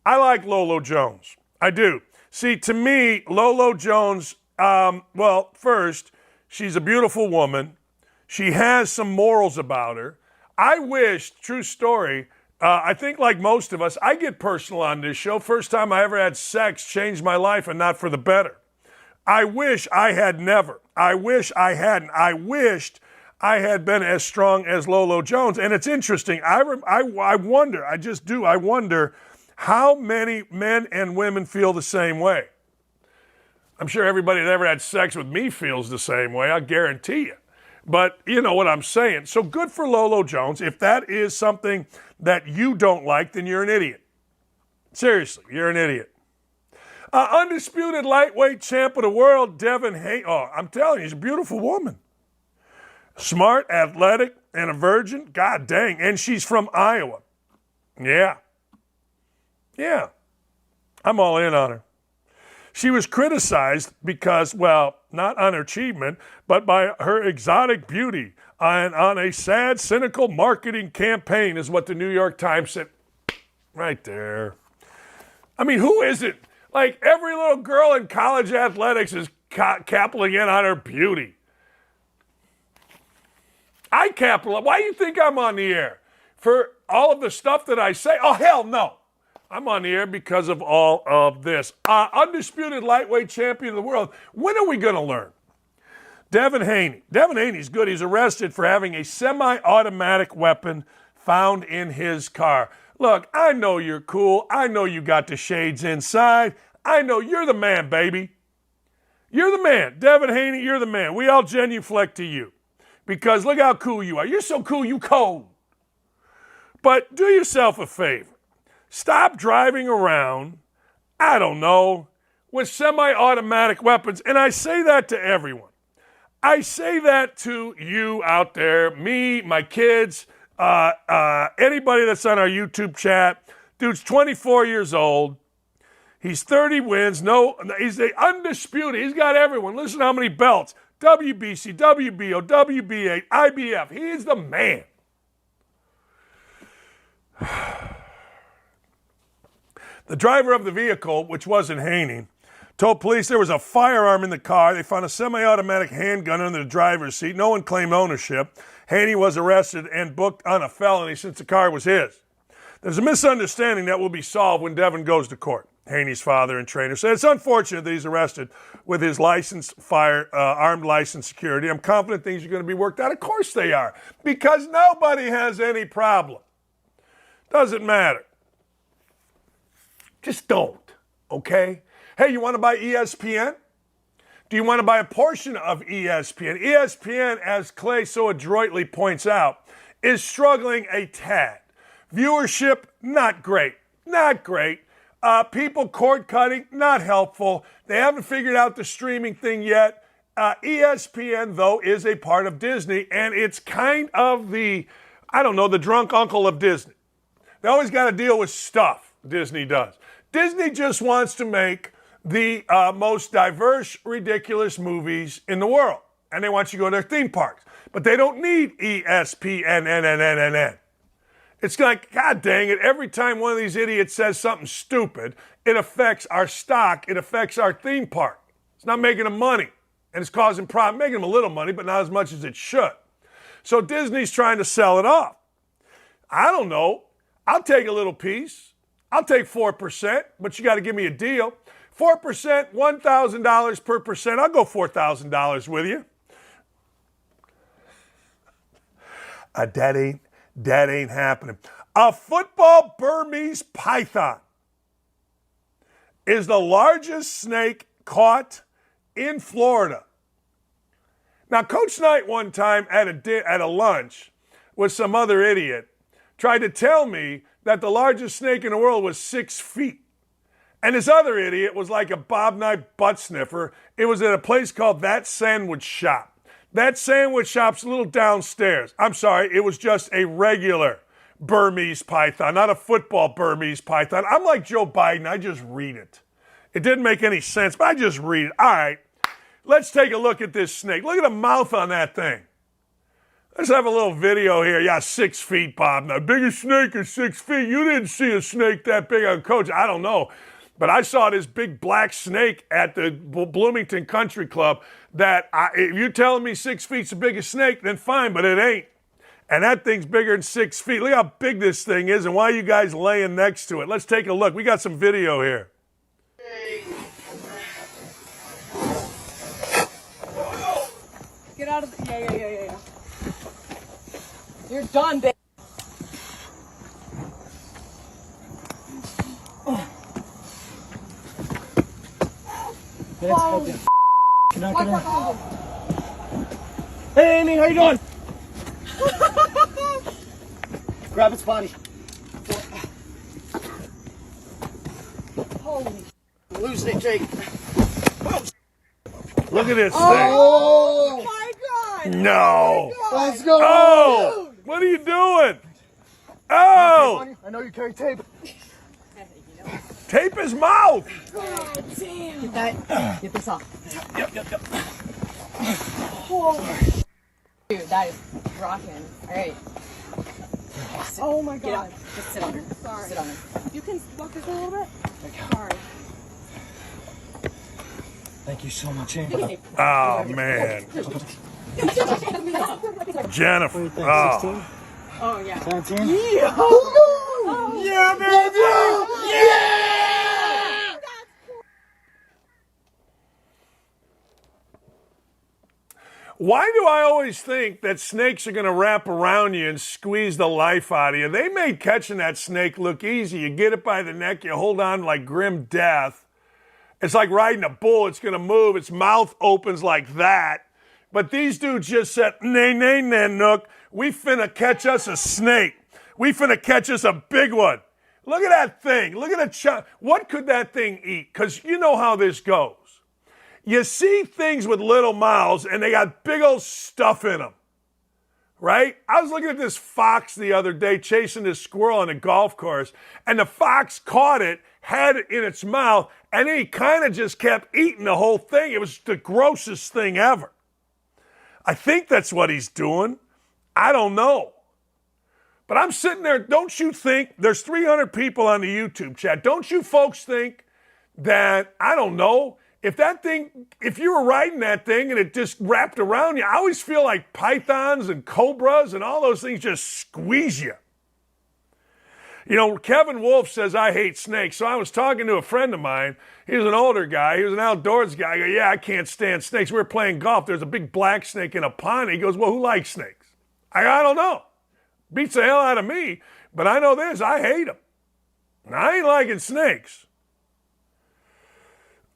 I like Lolo Jones. I do. See, to me, Lolo Jones, first, she's a beautiful woman. She has some morals about her. I wish, true story, I think like most of us, I get personal on this show. First time I ever had sex changed my life and not for the better. I wish I had never. I wish I hadn't. I wished I had been as strong as Lolo Jones. And it's interesting. I wonder, I just do, I wonder how many men and women feel the same way. I'm sure everybody that ever had sex with me feels the same way, I guarantee you. But you know what I'm saying. So good for Lolo Jones. If that is something that you don't like, then you're an idiot. Seriously, you're an idiot. Undisputed lightweight champ of the world, Devin Haney. Oh, I'm telling you, she's a beautiful woman. Smart, athletic, and a virgin. God dang. And she's from Iowa. Yeah. I'm all in on her. She was criticized because, well, not on her achievement, but by her exotic beauty and on a sad, cynical marketing campaign is what the New York Times said. Right there. I mean, who isn't? Like, every little girl in college athletics is capping in on her beauty. I capitalize. Why do you think I'm on the air? For all of the stuff that I say? Oh, hell no. I'm on the air because of all of this. Undisputed lightweight champion of the world. When are we going to learn? Devin Haney. Devin Haney's good. He's arrested for having a semi-automatic weapon found in his car. Look, I know you're cool. I know you got the shades inside. I know you're the man, baby. You're the man. Devin Haney, you're the man. We all genuflect to you because look how cool you are. You're so cool, you cold. But do yourself a favor. Stop driving around, I don't know, with semi-automatic weapons. And I say that to everyone. I say that to you out there, me, my kids, anybody that's on our YouTube chat. Dude's 24 years old. He's 30 wins. No, he's the undisputed. He's got everyone. Listen to how many belts. WBC, WBO, WBA, IBF. He's the man. The driver of the vehicle, which wasn't Haney, told police there was a firearm in the car. They found a semi-automatic handgun under the driver's seat. No one claimed ownership. Haney was arrested and booked on a felony since the car was his. There's a misunderstanding that will be solved when Devin goes to court. Haney's father and trainer said it's unfortunate that he's arrested with his armed licensed security. I'm confident things are going to be worked out. Of course they are, because nobody has any problem. Doesn't matter. Just don't, okay? Hey, you want to buy ESPN? Do you want to buy a portion of ESPN? ESPN, as Clay so adroitly points out, is struggling a tad. Viewership, not great. Not great. People cord cutting, not helpful. They haven't figured out the streaming thing yet. ESPN, though, is a part of Disney, and it's kind of the drunk uncle of Disney. They always got to deal with stuff, Disney does. Disney just wants to make the most diverse, ridiculous movies in the world. And they want you to go to their theme parks. But they don't need ESPN. It's like, God dang it, every time one of these idiots says something stupid, it affects our stock, it affects our theme park. It's not making them money. And it's causing problems, making them a little money, but not as much as it should. So Disney's trying to sell it off. I don't know. I'll take a little piece. I'll take 4%, but you got to give me a deal. 4%, $1,000 per percent. I'll go $4,000 with you. That ain't happening. A football Burmese python is the largest snake caught in Florida. Now, Coach Knight one time at a lunch with some other idiot tried to tell me that the largest snake in the world was 6 feet. And this other idiot was like a Bob Knight butt sniffer. It was at a place called That Sandwich Shop. That sandwich shop's a little downstairs. I'm sorry, it was just a regular Burmese python, not a football Burmese python. I'm like Joe Biden, I just read it. It didn't make any sense, but I just read it. All right, let's take a look at this snake. Look at the mouth on that thing. Let's have a little video here. Yeah, 6 feet, Bob. Now, biggest snake is 6 feet. You didn't see a snake that big on Coach. I don't know. But I saw this big black snake at the Bloomington Country Club that if you're telling me 6 feet's the biggest snake, then fine, but it ain't. And that thing's bigger than 6 feet. Look how big this thing is and why are you guys laying next to it. Let's take a look. We got some video here. Get out of the... Yeah. You're done, babe. Hey, Amy, how you doing? Grab its body. Holy... Losing it, Jake. Look at this thing. Oh my God! No. Let's go. Oh, what are you doing? Oh. I know you carry tape. Tape his mouth. God damn. Get that. Get this off. Yep. Oh. Dude, that is rocking. All right. Oh my God. Just sit on her. Sorry. Sit on her. You can walk this a little bit? Sorry. Thank you so much, Amy. Oh, man. Jennifer. Oh. Oh, yeah. 17? Yeah. Oh. Yeah, baby. Yeah. Why do I always think that snakes are going to wrap around you and squeeze the life out of you? They made catching that snake look easy. You get it by the neck, you hold on like grim death. It's like riding a bull. It's going to move. Its mouth opens like that. But these dudes just said, nay, Nook. We finna catch us a snake. We finna catch us a big one. Look at that thing. Look at the what could that thing eat? Because you know how this goes. You see things with little mouths, and they got big old stuff in them, right? I was looking at this fox the other day chasing this squirrel on a golf course, and the fox caught it, had it in its mouth, and then he kind of just kept eating the whole thing. It was the grossest thing ever. I think that's what he's doing. I don't know. But I'm sitting there, don't you think, there's 300 people on the YouTube chat, don't you folks think that, I don't know, if you were riding that thing and it just wrapped around you, I always feel like pythons and cobras and all those things just squeeze you. You know, Kevin Wolf says, I hate snakes. So I was talking to a friend of mine. He was an older guy. He was an outdoors guy. I go, yeah, I can't stand snakes. We were playing golf. There's a big black snake in a pond. He goes, well, who likes snakes? I don't know. Beats the hell out of me. But I know this. I hate them. I ain't liking snakes.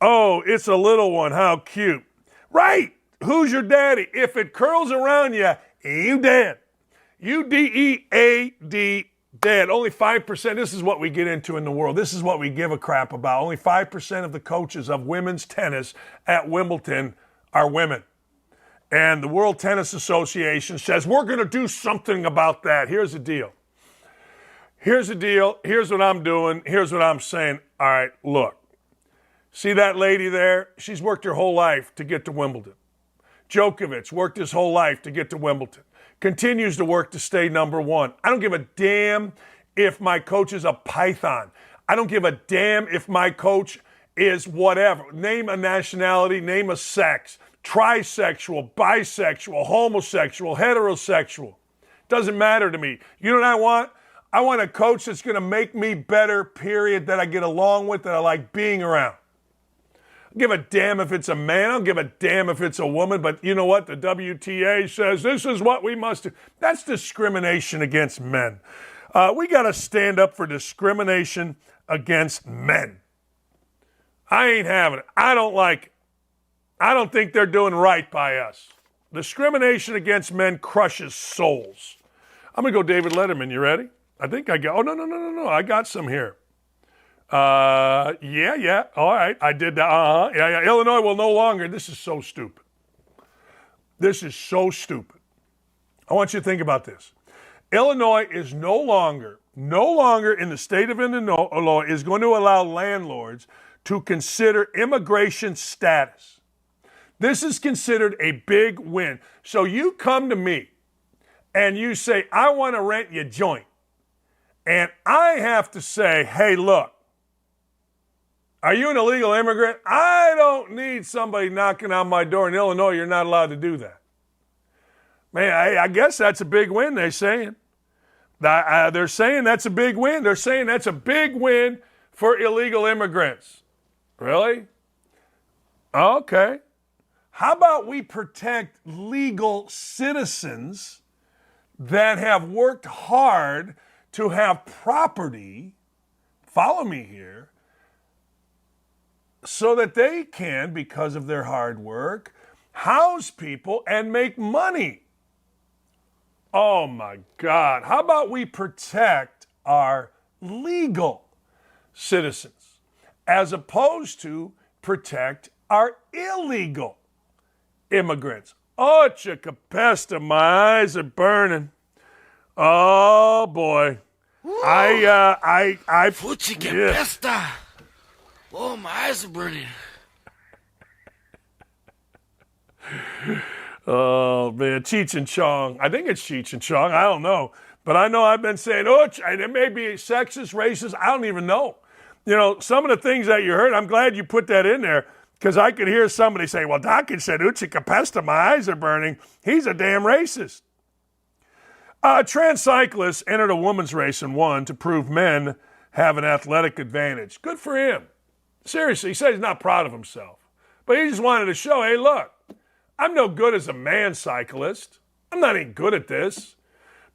Oh, it's a little one. How cute. Right. Who's your daddy? If it curls around you, you dead. U-D-E-A-D, dead. Only 5%. This is what we get into in the world. This is what we give a crap about. Only 5% of the coaches of women's tennis at Wimbledon are women. And the World Tennis Association says, we're going to do something about that. Here's the deal. Here's what I'm doing. Here's what I'm saying. All right, look. See that lady there? She's worked her whole life to get to Wimbledon. Djokovic worked his whole life to get to Wimbledon. Continues to work to stay number one. I don't give a damn if my coach is a python. I don't give a damn if my coach is whatever. Name a nationality, name a sex. Trisexual, bisexual, homosexual, heterosexual. Doesn't matter to me. You know what I want? I want a coach that's going to make me better, period, that I get along with, that I like being around. I don't give a damn if it's a man. I don't give a damn if it's a woman. But you know what? The WTA says this is what we must do. That's discrimination against men. We got to stand up for discrimination against men. I ain't having it. I don't like it. I don't think they're doing right by us. Discrimination against men crushes souls. I'm going to go David Letterman. You ready? I think I got, no. I got some here. Yeah. All right. I did that. Yeah. Illinois will no longer. This is so stupid. This is so stupid. I want you to think about this. Illinois is no longer in the state of Illinois is going to allow landlords to consider immigration status. This is considered a big win. So you come to me and you say, I want to rent your joint. And I have to say, hey, look, are you an illegal immigrant? I don't need somebody knocking on my door in Illinois. You're not allowed to do that. Man, I guess that's a big win, they're saying. They're saying that's a big win. They're saying that's a big win for illegal immigrants. Really? Okay. How about we protect legal citizens that have worked hard to have property, follow me here, so that they can, because of their hard work, house people and make money. Oh my God. How about we protect our legal citizens as opposed to protect our illegal immigrants? Oh, Chicopesta, my eyes are burning. Oh boy. Oh, my eyes are burning. Oh, man, Cheech and Chong. I think it's Cheech and Chong. I don't know. But I know I've been saying, and it may be sexist, racist. I don't even know. You know, some of the things that you heard, I'm glad you put that in there because I could hear somebody say, well, Dakich said, Uche Capesta, my eyes are burning. He's a damn racist. A trans cyclist entered a women's race and won to prove men have an athletic advantage. Good for him. Seriously, he said he's not proud of himself. But he just wanted to show, hey, look, I'm no good as a man cyclist. I'm not any good at this.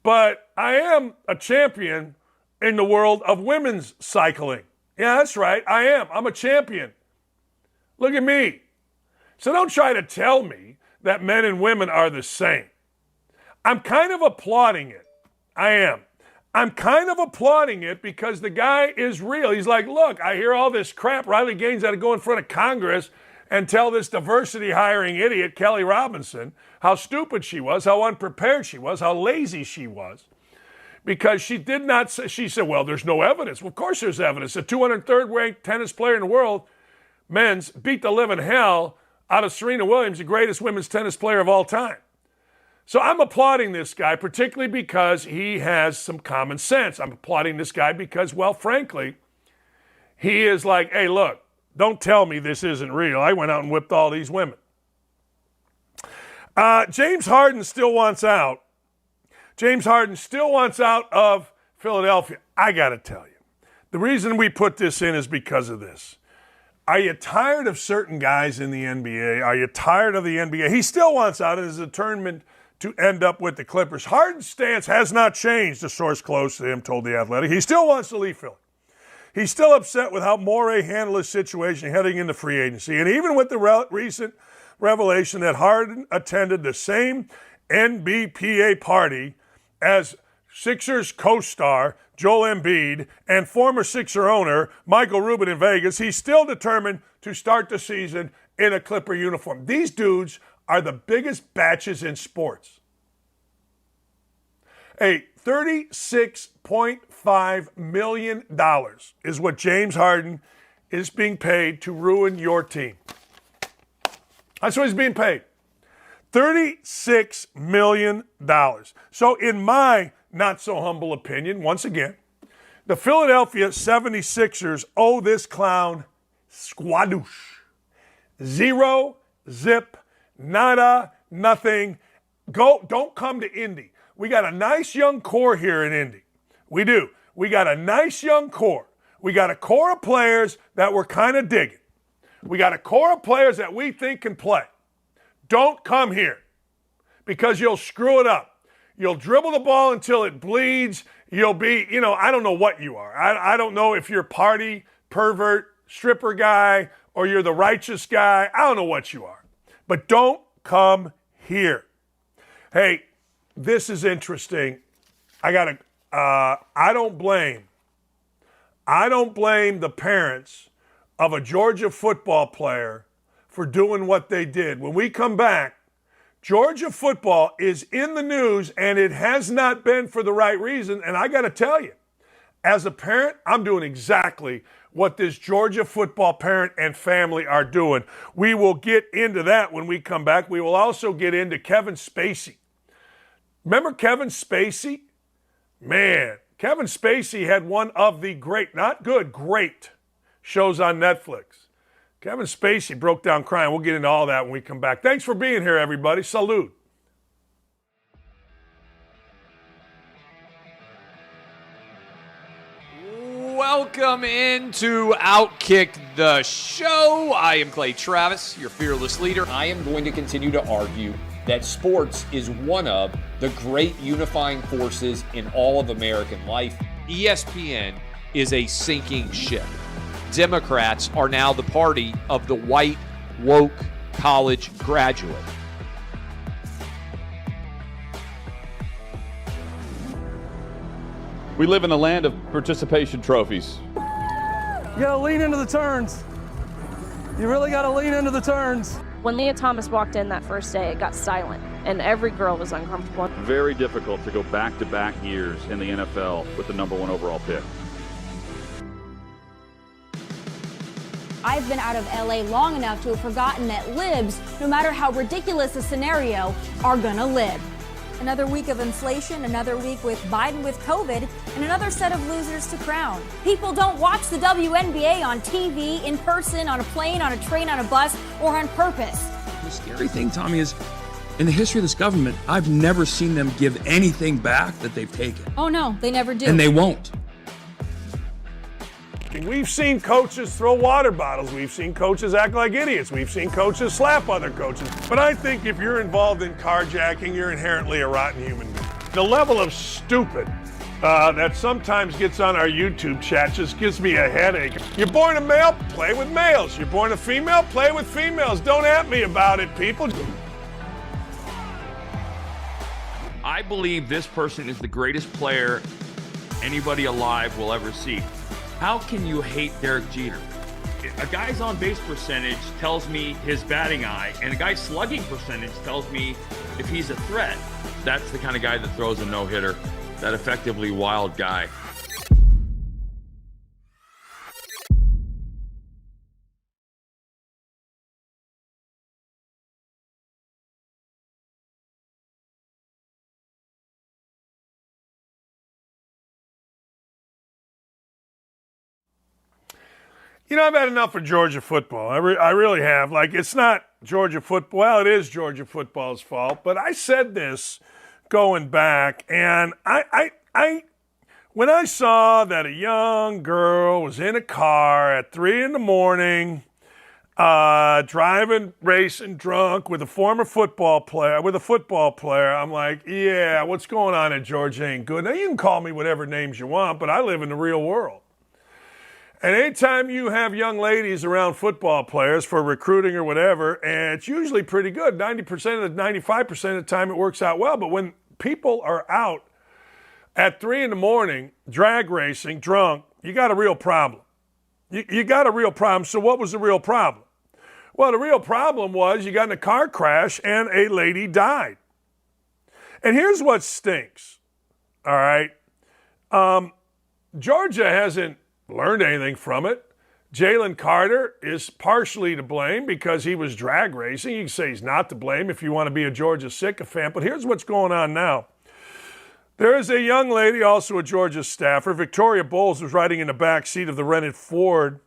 But I am a champion in the world of women's cycling. Yeah, that's right. I am. I'm a champion. Look at me. So don't try to tell me that men and women are the same. I'm kind of applauding it. I am. I'm kind of applauding it because the guy is real. He's like, look, I hear all this crap. Riley Gaines had to go in front of Congress and tell this diversity hiring idiot, Kelly Robinson, how stupid she was, how unprepared she was, how lazy she was. Because she did not say, she said, well, there's no evidence. Well, of course there's evidence. The 203rd ranked tennis player in the world, men's, beat the living hell out of Serena Williams, the greatest women's tennis player of all time. So I'm applauding this guy, particularly because he has some common sense. I'm applauding this guy because, well, frankly, he is like, hey, look, don't tell me this isn't real. I went out and whipped all these women. James Harden still wants out. James Harden still wants out of Philadelphia. I got to tell you, the reason we put this in is because of this. Are you tired of certain guys in the NBA? Are you tired of the NBA? He still wants out. It is determined to end up with the Clippers. Harden's stance has not changed, a source close to him told The Athletic. He still wants to leave Philly. He's still upset with how Wray handled his situation heading into free agency. And even with the recent revelation that Harden attended the same NBPA party as Sixers co-star Joel Embiid and former Sixer owner Michael Rubin in Vegas, he's still determined to start the season in a Clipper uniform. These dudes are the biggest batches in sports. Hey, $36.5 million is what James Harden is being paid to ruin your team. That's what he's being paid. $36 million. So in my not-so-humble opinion, once again, the Philadelphia 76ers owe this clown squadoosh. Zero, zip, nada, nothing. Don't come to Indy. We got a nice young core here in Indy. We do. We got a nice young core. We got a core of players that we're kind of digging. We got a core of players that we think can play. Don't come here because you'll screw it up. You'll dribble the ball until it bleeds. You'll be, I don't know what you are. I don't know if you're party, pervert, stripper guy, or you're the righteous guy. I don't know what you are. But don't come here. Hey, this is interesting. I don't blame the parents of a Georgia football player for doing what they did. When we come back, Georgia football is in the news, and it has not been for the right reason. And I got to tell you, as a parent, I'm doing exactly what this Georgia football parent and family are doing. We will get into that when we come back. We will also get into Kevin Spacey. Remember Kevin Spacey? Man, Kevin Spacey had one of the great shows on Netflix. Kevin Spacey broke down crying. We'll get into all that when we come back. Thanks for being here, everybody. Salute. Welcome into OutKick the show. I am Clay Travis, your fearless leader. I am going to continue to argue that sports is one of the great unifying forces in all of American life. ESPN is a sinking ship. Democrats are now the party of the white, woke college graduate. We live in a land of participation trophies. You gotta lean into the turns. You really gotta lean into the turns. When Leah Thomas walked in that first day, it got silent, and every girl was uncomfortable. Very difficult to go back-to-back years in the NFL with the #1 overall pick. I've been out of LA long enough to have forgotten that libs, no matter how ridiculous the scenario, are gonna lib. Another week of inflation, another week with Biden with COVID, and another set of losers to crown. People don't watch the WNBA on TV, in person, on a plane, on a train, on a bus, or on purpose. The scary thing, Tommy, is in the history of this government, I've never seen them give anything back that they've taken. Oh no, they never do. And they won't. We've seen coaches throw water bottles. We've seen coaches act like idiots. We've seen coaches slap other coaches. But I think if you're involved in carjacking, you're inherently a rotten human being. The level of stupid that sometimes gets on our YouTube chat just gives me a headache. You're born a male, play with males. You're born a female, play with females. Don't at me about it, people. I believe this person is the greatest player anybody alive will ever see. How can you hate Derek Jeter? A guy's on-base percentage tells me his batting eye, and a guy's slugging percentage tells me if he's a threat. That's the kind of guy that throws a no-hitter, that effectively wild guy. You know, I've had enough of Georgia football. I really have. Like, it's not Georgia football. Well, it is Georgia football's fault. But I said this going back, and when I saw that a young girl was in a car at 3 a.m, driving, racing, drunk with a former football player, I'm like, yeah, what's going on at Georgia ain't good. Now, you can call me whatever names you want, but I live in the real world. And anytime you have young ladies around football players for recruiting or whatever, and it's usually pretty good. 90% of the 95% of the time it works out well. But when people are out at 3 a.m, drag racing, drunk, you got a real problem. You got a real problem. So what was the real problem? Well, the real problem was you got in a car crash and a lady died. And here's what stinks, all right? Georgia hasn't learned anything from it. Jalen Carter is partially to blame because he was drag racing. You can say he's not to blame if you want to be a Georgia sycophant, but here's what's going on now. There is a young lady, also a Georgia staffer. Victoria Bowles was riding in the back seat of the rented Ford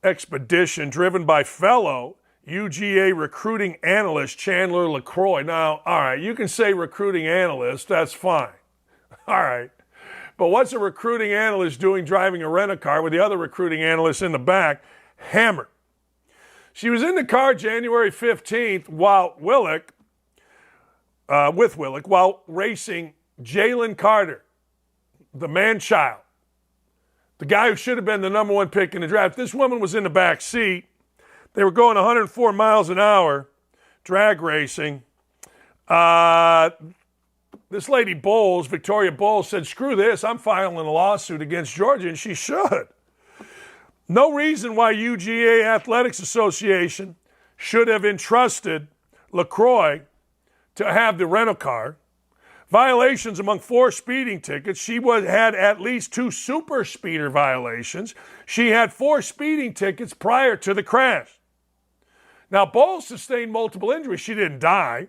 Expedition driven by fellow UGA recruiting analyst Chandler LaCroix. Now, all right, you can say recruiting analyst, that's fine. All right. But what's a recruiting analyst doing driving a rent-a-car with the other recruiting analysts in the back? Hammered. She was in the car January 15th while while racing Jalen Carter, the man-child, the guy who should have been the number one pick in the draft. This woman was in the back seat. They were going 104 miles an hour, drag racing. This lady Bowles, Victoria Bowles, said, screw this, I'm filing a lawsuit against Georgia, and she should. No reason why UGA Athletics Association should have entrusted LaCroix to have the rental car. Violations among 4 speeding tickets. She had at least 2 super speeder violations. She had 4 speeding tickets prior to the crash. Now, Bowles sustained multiple injuries. She didn't die.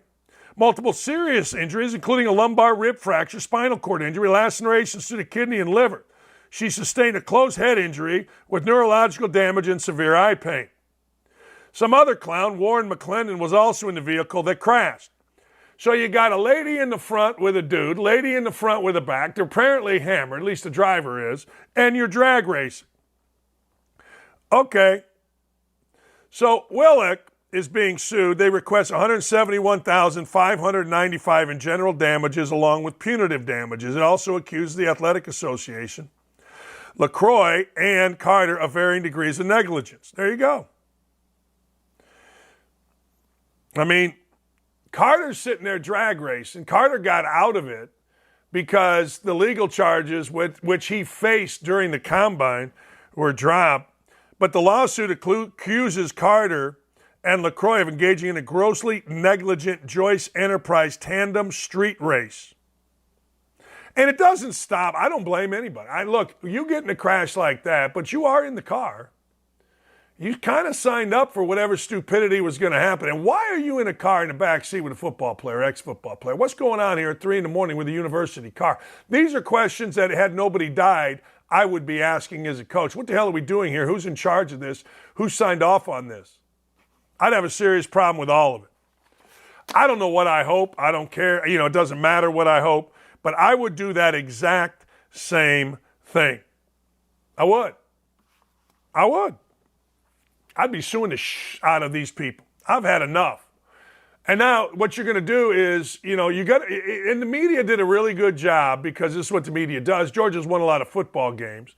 Multiple serious injuries, including a lumbar rib fracture, spinal cord injury, lacerations to the kidney and liver. She sustained a closed head injury with neurological damage and severe eye pain. Some other clown, Warren McClendon, was also in the vehicle that crashed. So you got a lady in the front with a dude, lady in the front with a back. They're apparently hammered, at least the driver is, and you're drag racing. Okay. So Willock is being sued. They request $171,595 in general damages along with punitive damages. It also accuses the Athletic Association, LaCroix, and Carter of varying degrees of negligence. There you go. I mean, Carter's sitting there drag racing. Carter got out of it because the legal charges which he faced during the combine were dropped. But the lawsuit accuses Carter and LaCroix of engaging in a grossly negligent Joyce Enterprise tandem street race. And it doesn't stop. I don't blame anybody. Look, you get in a crash like that, but you are in the car. You kind of signed up for whatever stupidity was going to happen. And why are you in a car in the back seat with a football player, ex-football player? What's going on here at 3 in the morning with a university car? These are questions that had nobody died, I would be asking as a coach. What the hell are we doing here? Who's in charge of this? Who signed off on this? I'd have a serious problem with all of it. I don't know what I hope. I don't care. It doesn't matter what I hope. But I would do that exact same thing. I would. I'd be suing the out of these people. I've had enough. And now what you're going to do is, and the media did a really good job because this is what the media does. Georgia's won a lot of football games.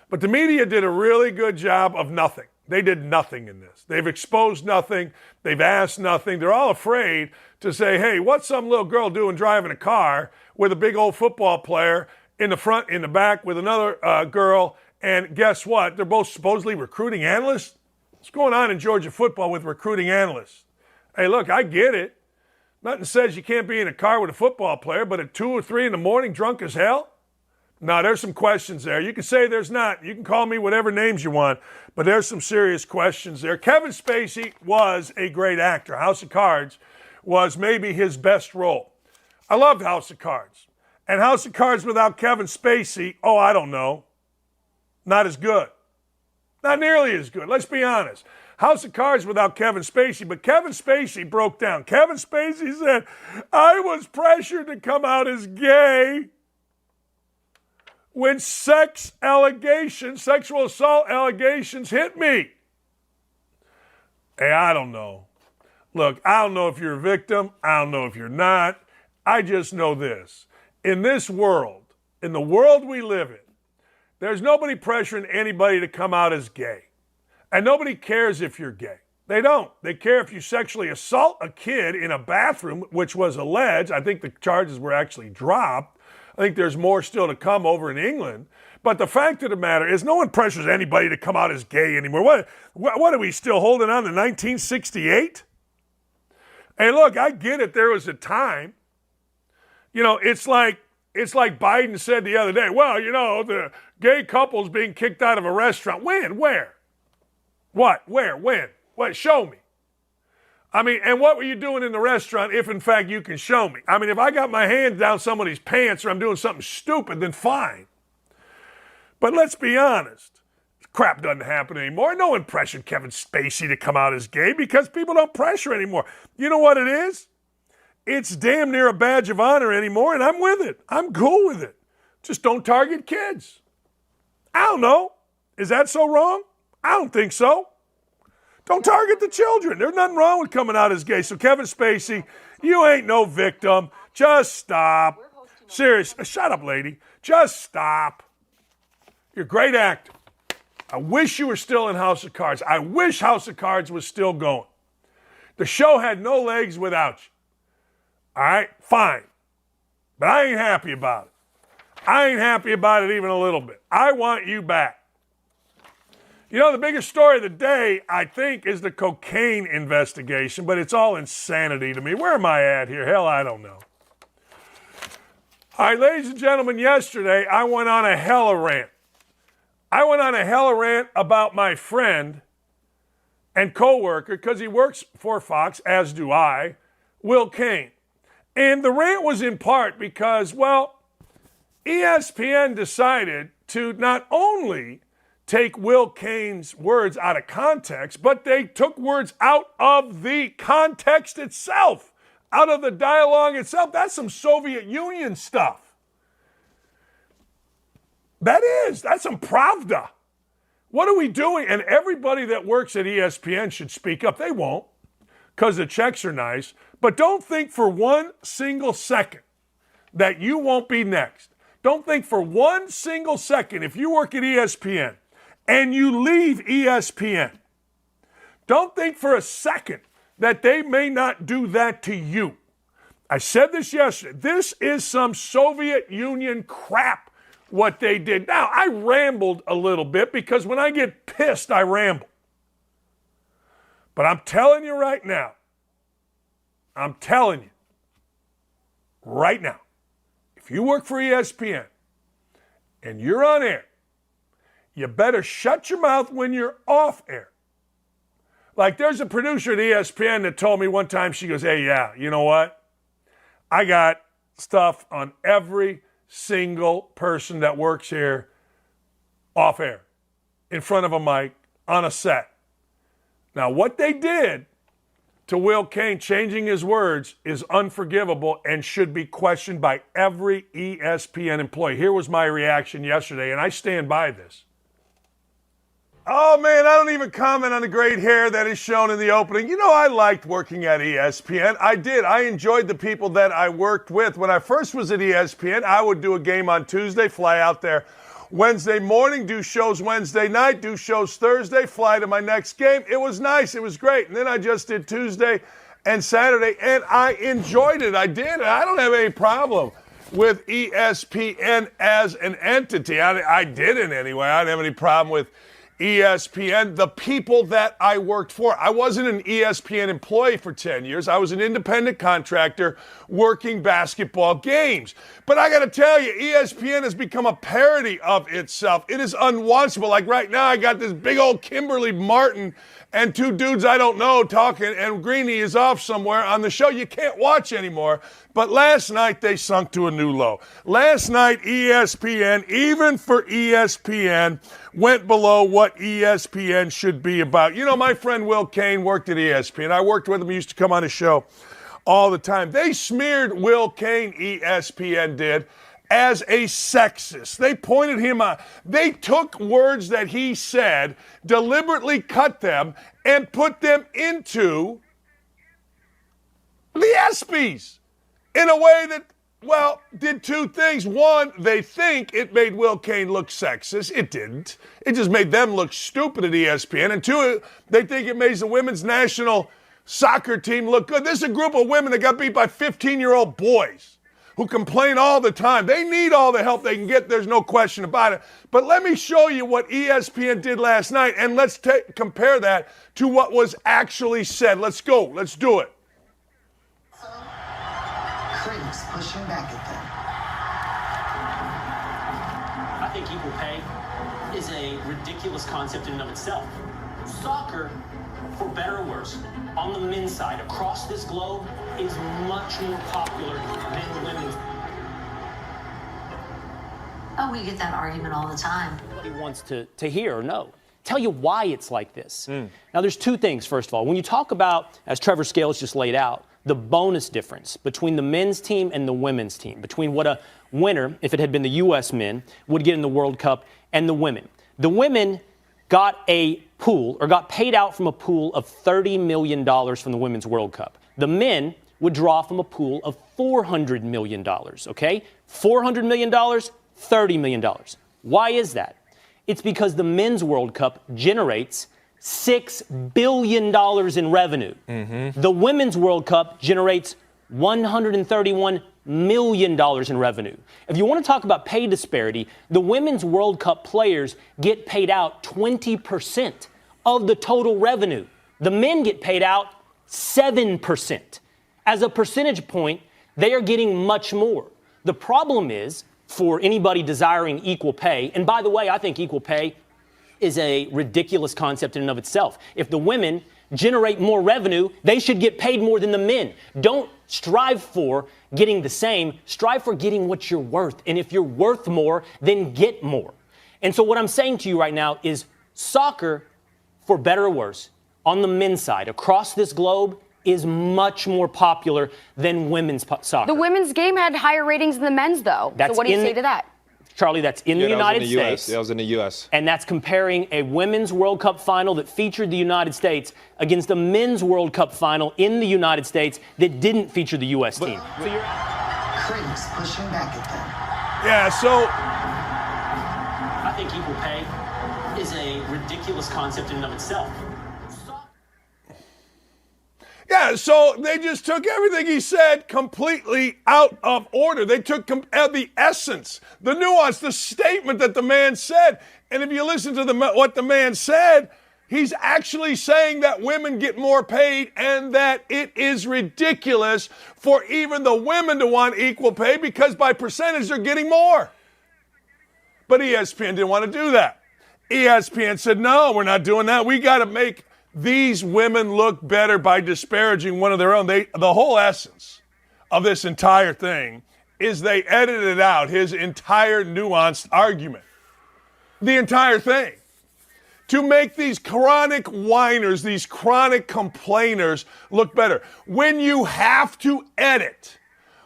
But the media did a really good job of nothing. They did nothing in this. They've exposed nothing. They've asked nothing. They're all afraid to say, hey, what's some little girl doing driving a car with a big old football player in the front, in the back with another girl? And guess what? They're both supposedly recruiting analysts. What's going on in Georgia football with recruiting analysts? Hey, look, I get it. Nothing says you can't be in a car with a football player, but at 2 or 3 in the morning, drunk as hell? No, there's some questions there. You can say there's not. You can call me whatever names you want, but there's some serious questions there. Kevin Spacey was a great actor. House of Cards was maybe his best role. I loved House of Cards. And House of Cards without Kevin Spacey, I don't know. Not as good. Not nearly as good. Let's be honest. House of Cards without Kevin Spacey, but Kevin Spacey broke down. Kevin Spacey said, I was pressured to come out as gay when sexual assault allegations hit me. Hey, I don't know. Look, I don't know if you're a victim. I don't know if you're not. I just know this. In this world, in the world we live in, there's nobody pressuring anybody to come out as gay. And nobody cares if you're gay. They don't. They care if you sexually assault a kid in a bathroom, which was alleged. I think the charges were actually dropped. I think there's more still to come over in England. But the fact of the matter is no one pressures anybody to come out as gay anymore. What are we still holding on to 1968? Hey, look, I get it. There was a time. It's like Biden said the other day, the gay couple's being kicked out of a restaurant. When? Where? What? Where? When? What? Show me. And what were you doing in the restaurant if, in fact, you can show me? If I got my hand down somebody's pants or I'm doing something stupid, then fine. But let's be honest. Crap doesn't happen anymore. No one pressured Kevin Spacey to come out as gay because people don't pressure anymore. You know what it is? It's damn near a badge of honor anymore, and I'm with it. I'm cool with it. Just don't target kids. I don't know. Is that so wrong? I don't think so. Don't target the children. There's nothing wrong with coming out as gay. So Kevin Spacey, you ain't no victim. Just stop. Serious. Shut up, lady. Just stop. You're a great actor. I wish you were still in House of Cards. I wish House of Cards was still going. The show had no legs without you. All right, fine. But I ain't happy about it. I ain't happy about it even a little bit. I want you back. The biggest story of the day, I think, is the cocaine investigation, but it's all insanity to me. Where am I at here? Hell, I don't know. All right, ladies and gentlemen, yesterday I went on a hella rant. I went on a hella rant about my friend and co-worker, because he works for Fox, as do I, Will Cain. And the rant was in part because, ESPN decided to not only take Will Cain's words out of context, but they took words out of the context itself, out of the dialogue itself. That's some Soviet Union stuff. That's some Pravda. What are we doing? And everybody that works at ESPN should speak up. They won't, because the checks are nice. But don't think for one single second that you won't be next. Don't think for one single second, if you work at ESPN and you leave ESPN, don't think for a second that they may not do that to you. I said this yesterday. This is some Soviet Union crap, what they did. Now, I rambled a little bit because when I get pissed, I ramble. But I'm telling you right now, if you work for ESPN and you're on air, you better shut your mouth when you're off air Like, there's a producer at ESPN that told me one time, she goes, hey, yeah, you know what? I got stuff on every single person that works here off air, in front of a mic, on a set. Now, what they did to Will Cain, changing his words, is unforgivable and should be questioned by every ESPN employee. Here was my reaction yesterday, and I stand by this. Oh, man, I don't even comment on the great hair that is shown in the opening. You know, I liked working at ESPN. I did. I enjoyed the people that I worked with. When I first was at ESPN, I would do a game on Tuesday, fly out there Wednesday morning, do shows Wednesday night, do shows Thursday, fly to my next game. It was nice. It was great. And then I just did Tuesday and Saturday, and I enjoyed it. I did. I don't have any problem with ESPN as an entity. I didn't anyway. I didn't have any problem with ESPN, the people that I worked for. I wasn't an ESPN employee for 10 years. I was an independent contractor working basketball games. But I got to tell you, ESPN has become a parody of itself. It is unwatchable. Like right now, I got this big old Kimberly Martin and two dudes I don't know talking, and Greeny is off somewhere on the show. You can't watch anymore. But last night, they sunk to a new low. Last night, ESPN, even for ESPN, went below what ESPN should be about. You know, my friend Will Cain worked at ESPN. I worked with him. He used to come on his show all the time. They smeared Will Cain, ESPN did, as a sexist. They pointed him out. They took words that he said, deliberately cut them, and put them into the ESPYs in a way that, well, did two things. One, they think it made Will Cain look sexist. It didn't. It just made them look stupid at ESPN. And two, they think it made the women's national soccer team look good. This is a group of women that got beat by 15-year-old boys who complain all the time. They need all the help they can get. There's no question about it. But let me show you what ESPN did last night, and let's compare that to what was actually said. Let's go. Let's do it. Critics pushing back at them. I think equal pay is a ridiculous concept in and of itself. Soccer, for better or worse, on the men's side, across this globe, is much more popular than the women's. Oh, we get that argument all the time. Nobody wants to hear or know. Tell you why it's like this. Now, there's two things, first of all. When you talk about, as Trevor Scales just laid out, the bonus difference between the men's team and the women's team, between what a winner, if it had been the U.S. men, would get in the World Cup and the women. The women got a pool, or got paid out from a pool of $30 million from the Women's World Cup. The men would draw from a pool of $400 million, okay? $400 million, $30 million. Why is that? It's because the Men's World Cup generates $6 billion in revenue. The Women's World Cup generates $131 million in revenue. If you want to talk about pay disparity, the Women's World Cup players get paid out 20% of the total revenue. The men get paid out 7%. As a percentage point, they are getting much more. The problem is, for anybody desiring equal pay, and by the way, I think equal pay is a ridiculous concept in and of itself. If the women generate more revenue, they should get paid more than the men. Don't strive for getting the same, strive for getting what you're worth. And if you're worth more, then get more. And so what I'm saying to you right now is soccer, for better or worse, on the men's side, across this globe, is much more popular than women's soccer. The women's game had higher ratings than the men's, though. So what do you say to that? Charlie, that's in the United States. That was in the U.S. And that's comparing a women's World Cup final that featured the United States against a men's World Cup final in the United States that didn't feature the U.S. team. So you're Critics pushing back at them. Yeah, so I think equal pay is a ridiculous concept in and of itself. Yeah, so they just took everything he said completely out of order. They took the essence, the nuance, the statement that the man said. And if you listen to what the man said, he's actually saying that women get more paid and that it is ridiculous for even the women to want equal pay because by percentage they're getting more. But ESPN didn't want to do that. ESPN said, no, we're not doing that. We got to make these women look better by disparaging one of their own. The whole essence of this entire thing is they edited out his entire nuanced argument. The entire thing. To make these chronic whiners, these chronic complainers look better. When you have to edit,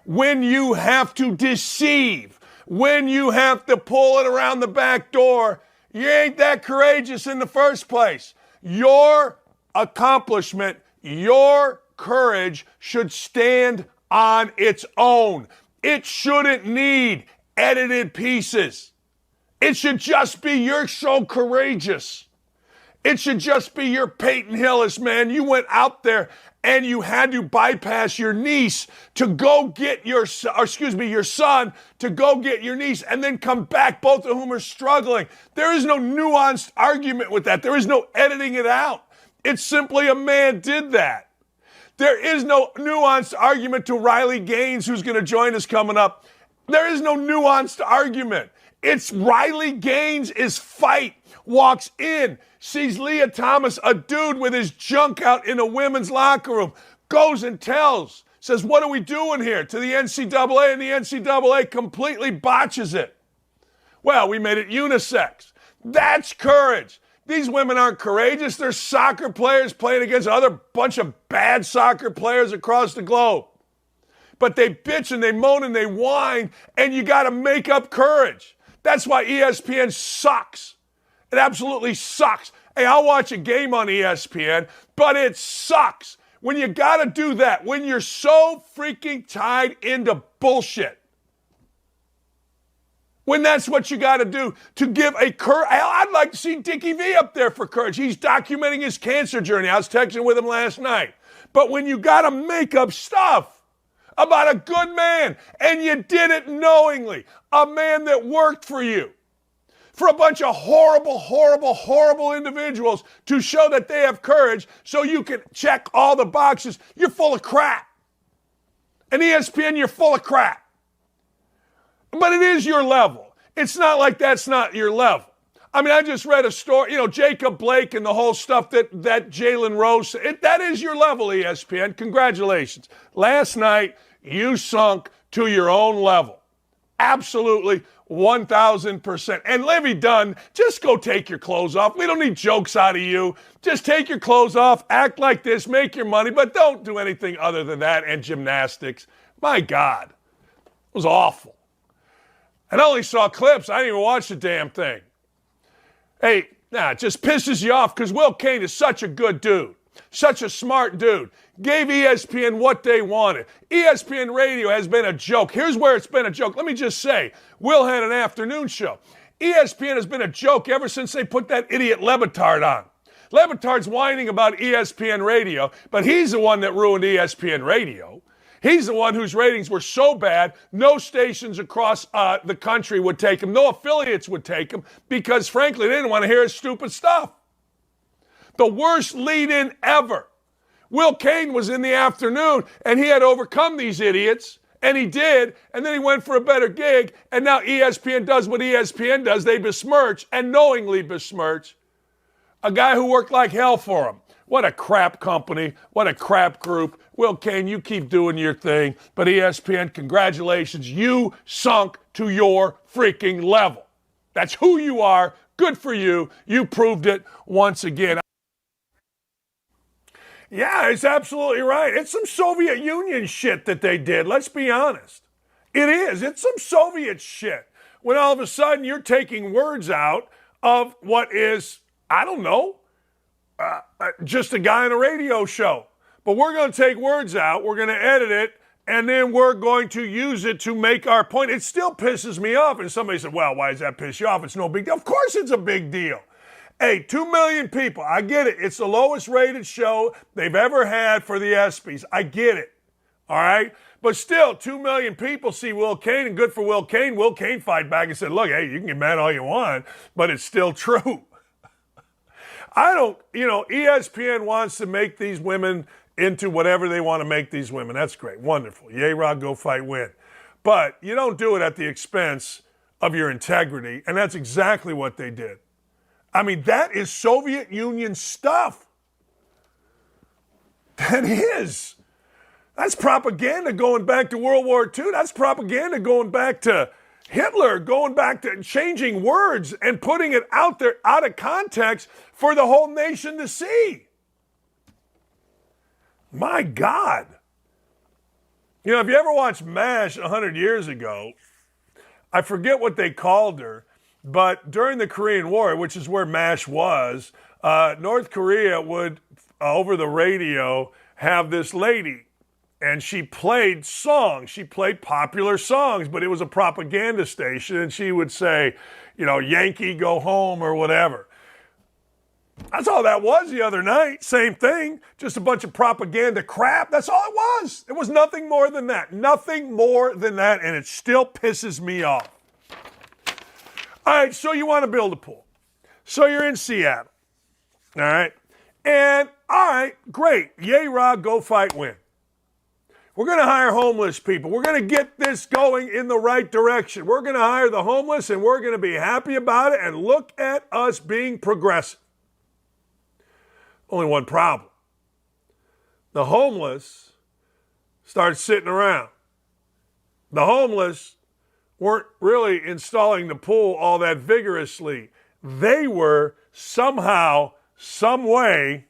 when you have to deceive, when you have to pull it around the back door, you ain't that courageous in the first place. Your accomplishment, your courage should stand on its own. It shouldn't need edited pieces. It should just be you're so courageous. It should just be your Peyton Hillis, man. You went out there and you had to bypass your niece to go get your son to go get your niece and then come back, both of whom are struggling. There is no nuanced argument with that. There is no editing it out. It's simply a man did that. There is no nuanced argument to Riley Gaines, who's going to join us coming up. There is no nuanced argument. It's Riley Gaines' fight. Walks in, sees Leah Thomas, a dude with his junk out in a women's locker room, goes and tells, says, what are we doing here, to the NCAA, and the NCAA completely botches it. Well, we made it unisex. That's courage. These women aren't courageous. They're soccer players playing against other bunch of bad soccer players across the globe. But they bitch and they moan and they whine, and you got to make up courage. That's why ESPN sucks. It absolutely sucks. Hey, I'll watch a game on ESPN, but it sucks when you got to do that, when you're so freaking tied into bullshit. When that's what you got to do to give a courage. I'd like to see Dickie V up there for courage. He's documenting his cancer journey. I was texting with him last night. But when you got to make up stuff about a good man, and you did it knowingly, a man that worked for you, for a bunch of horrible individuals to show that they have courage so you can check all the boxes, you're full of crap. And ESPN, you're full of crap. But it is your level. It's not like that's not your level. I mean, I just read a story, Jacob Blake and the whole stuff that Jalen Rose, that is your level, ESPN. Congratulations. Last night, you sunk to your own level. Absolutely. 1,000%. And Livy Dunn, just go take your clothes off. We don't need jokes out of you. Just take your clothes off, act like this, make your money, but don't do anything other than that and gymnastics. My God, it was awful. And I only saw clips. I didn't even watch the damn thing. Hey, it just pisses you off because Will Cain is such a good dude, such a smart dude. Gave ESPN what they wanted. ESPN Radio has been a joke. Here's where it's been a joke. Let me just say, Will had an afternoon show. ESPN has been a joke ever since they put that idiot Lebitard on. Lebitard's whining about ESPN Radio, but he's the one that ruined ESPN Radio. He's the one whose ratings were so bad, no stations across the country would take him, no affiliates would take him, because frankly, they didn't want to hear his stupid stuff. The worst lead-in ever. Will Cain was in the afternoon, and he had overcome these idiots, and he did, and then he went for a better gig, and now ESPN does what ESPN does. They besmirch, and knowingly besmirch, a guy who worked like hell for him. What a crap company. What a crap group. Will Cain, you keep doing your thing, but ESPN, congratulations. You sunk to your freaking level. That's who you are. Good for you. You proved it once again. Yeah, it's absolutely right. It's some Soviet Union shit that they did. Let's be honest. It is. It's some Soviet shit. When all of a sudden you're taking words out of what is, I don't know, just a guy on a radio show. But we're going to take words out, we're going to edit it, and then we're going to use it to make our point. It still pisses me off. And somebody said, well, why does that piss you off? It's no big deal. Of course it's a big deal. Hey, 2 million people. I get it. It's the lowest rated show they've ever had for the ESPYs. I get it. All right? But still, 2 million people see Will Cain, and good for Will Cain. Will Cain fight back and said, look, hey, you can get mad all you want, but it's still true. ESPN wants to make these women into whatever they want to make these women. That's great. Wonderful. Yay, Rod, go fight, win. But you don't do it at the expense of your integrity, and that's exactly what they did. I mean, that is Soviet Union stuff. than his. That's propaganda going back to World War II. That's propaganda going back to Hitler, going back to changing words and putting it out there out of context for the whole nation to see. My God. You know, if you ever watched MASH 100 years ago, I forget what they called her, but during the Korean War, which is where MASH was, North Korea would, over the radio, have this lady, and she played songs. She played popular songs, but it was a propaganda station, and she would say, you know, Yankee, go home, or whatever. That's all that was the other night. Same thing, just a bunch of propaganda crap. That's all it was. It was nothing more than that. Nothing more than that, and it still pisses me off. All right, so you want to build a pool. So you're in Seattle. All right? And, all right, great. Yay, Rob, go fight, win. We're going to hire homeless people. We're going to get this going in the right direction. We're going to hire the homeless, and we're going to be happy about it, and look at us being progressive. Only one problem. The homeless started sitting around. The homeless weren't really installing the pool all that vigorously. They were somehow, some way,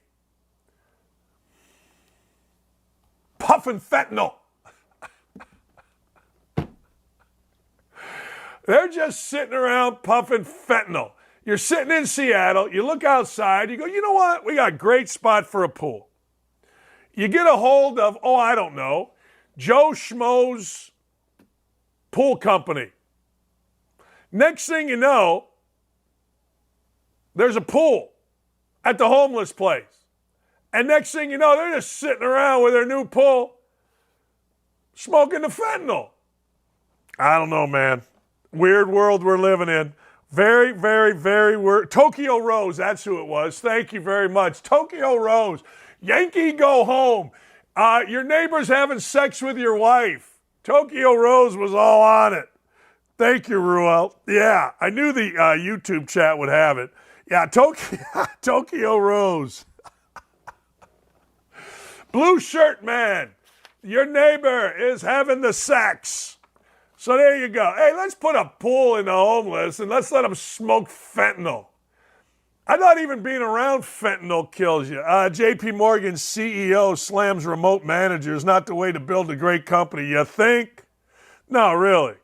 puffing fentanyl. They're just sitting around puffing fentanyl. You're sitting in Seattle, you look outside, you go, you know what? We got a great spot for a pool. You get a hold of, I don't know, Joe Schmo's pool company. Next thing you know, there's a pool at the homeless place. And next thing you know, they're just sitting around with their new pool, smoking the fentanyl. I don't know, man. Weird world we're living in. Very, very, very weird. Tokyo Rose, that's who it was. Thank you very much. Tokyo Rose. Yankee, go home. Your neighbor's having sex with your wife. Tokyo Rose was all on it. Thank you, Ruel. Yeah, I knew the YouTube chat would have it. Yeah, Tokyo Rose. Blue shirt man, your neighbor is having the sex. So there you go. Hey, let's put a pool in the homeless and let's let them smoke fentanyl. I thought even being around fentanyl kills you. JP Morgan's CEO slams remote managers, not the way to build a great company. You think? No, really.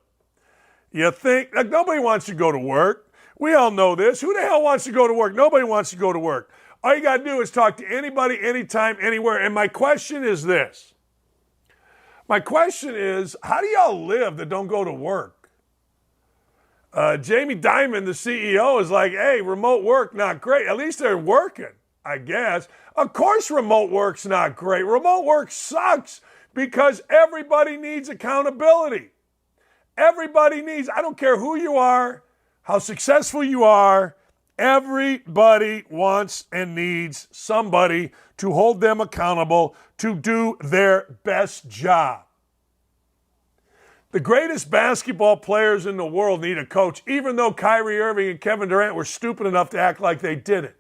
You think? Like, nobody wants to go to work. We all know this. Who the hell wants to go to work? Nobody wants to go to work. All you got to do is talk to anybody, anytime, anywhere. And my question is this. My question is, how do y'all live that don't go to work? Jamie Dimon, the CEO, is like, hey, remote work, not great. At least they're working, I guess. Of course remote work's not great. Remote work sucks because everybody needs accountability. Everybody needs, I don't care who you are, how successful you are, everybody wants and needs somebody to hold them accountable to do their best job. The greatest basketball players in the world need a coach, even though Kyrie Irving and Kevin Durant were stupid enough to act like they didn't.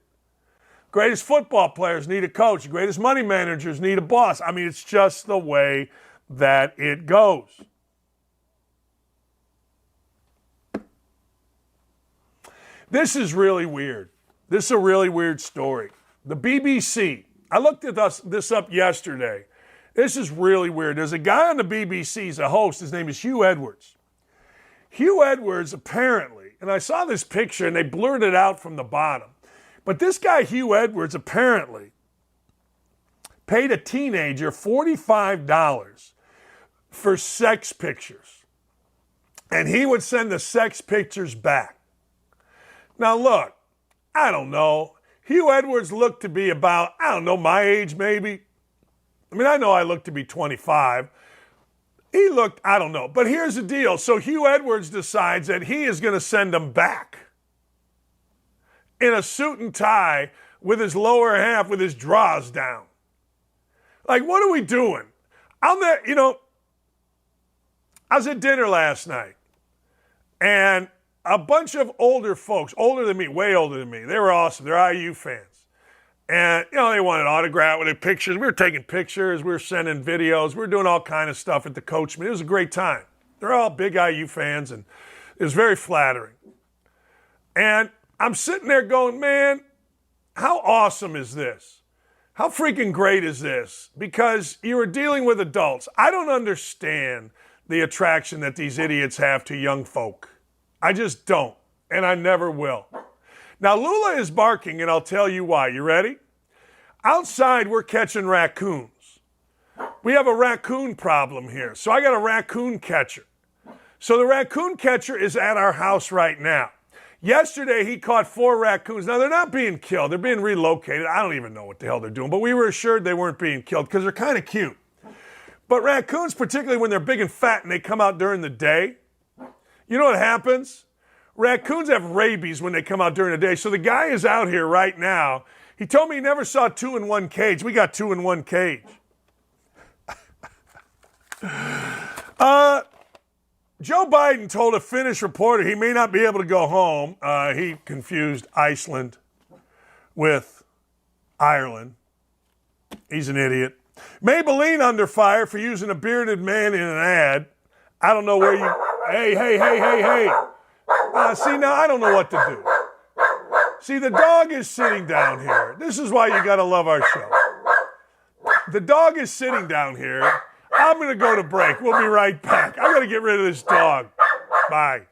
Greatest football players need a coach. The greatest money managers need a boss. I mean, it's just the way that it goes. This is really weird. This is a really weird story. The BBC, I looked at this up yesterday. This is really weird. There's a guy on the BBC, he's a host, his name is Hugh Edwards. Hugh Edwards apparently, and I saw this picture and they blurred it out from the bottom, but this guy Hugh Edwards apparently paid a teenager $45 for sex pictures. And he would send the sex pictures back. Now look, I don't know. Hugh Edwards looked to be about, I don't know, my age maybe. I mean, I know I look to be 25. He looked, I don't know. But here's the deal. So Hugh Edwards decides that he is going to send them back in a suit and tie with his lower half, with his drawers down. Like, what are we doing? I was at dinner last night, and a bunch of older folks, older than me, way older than me, they were awesome. They're IU fans. And, they wanted autograph with pictures. We were taking pictures. We were sending videos. We were doing all kind of stuff at the coach meet. It was a great time. They're all big IU fans, and it was very flattering. And I'm sitting there going, man, how awesome is this? How freaking great is this? Because you were dealing with adults. I don't understand the attraction that these idiots have to young folk. I just don't, and I never will. Now, Lula is barking, and I'll tell you why. You ready? Outside, we're catching raccoons. We have a raccoon problem here, so I got a raccoon catcher. So the raccoon catcher is at our house right now. Yesterday, he caught 4 raccoons. Now, they're not being killed. They're being relocated. I don't even know what the hell they're doing, but we were assured they weren't being killed because they're kind of cute. But raccoons, particularly when they're big and fat and they come out during the day, you know what happens? Raccoons have rabies when they come out during the day. So the guy is out here right now. He told me he never saw 2 in 1 cage. We got 2 in 1 cage. Joe Biden told a Finnish reporter he may not be able to go home. He confused Iceland with Ireland. He's an idiot. Maybelline under fire for using a bearded man in an ad. I don't know where you... Hey. See, now I don't know what to do. See, the dog is sitting down here. This is why you got to love our show. The dog is sitting down here. I'm going to go to break. We'll be right back. I got to get rid of this dog. Bye.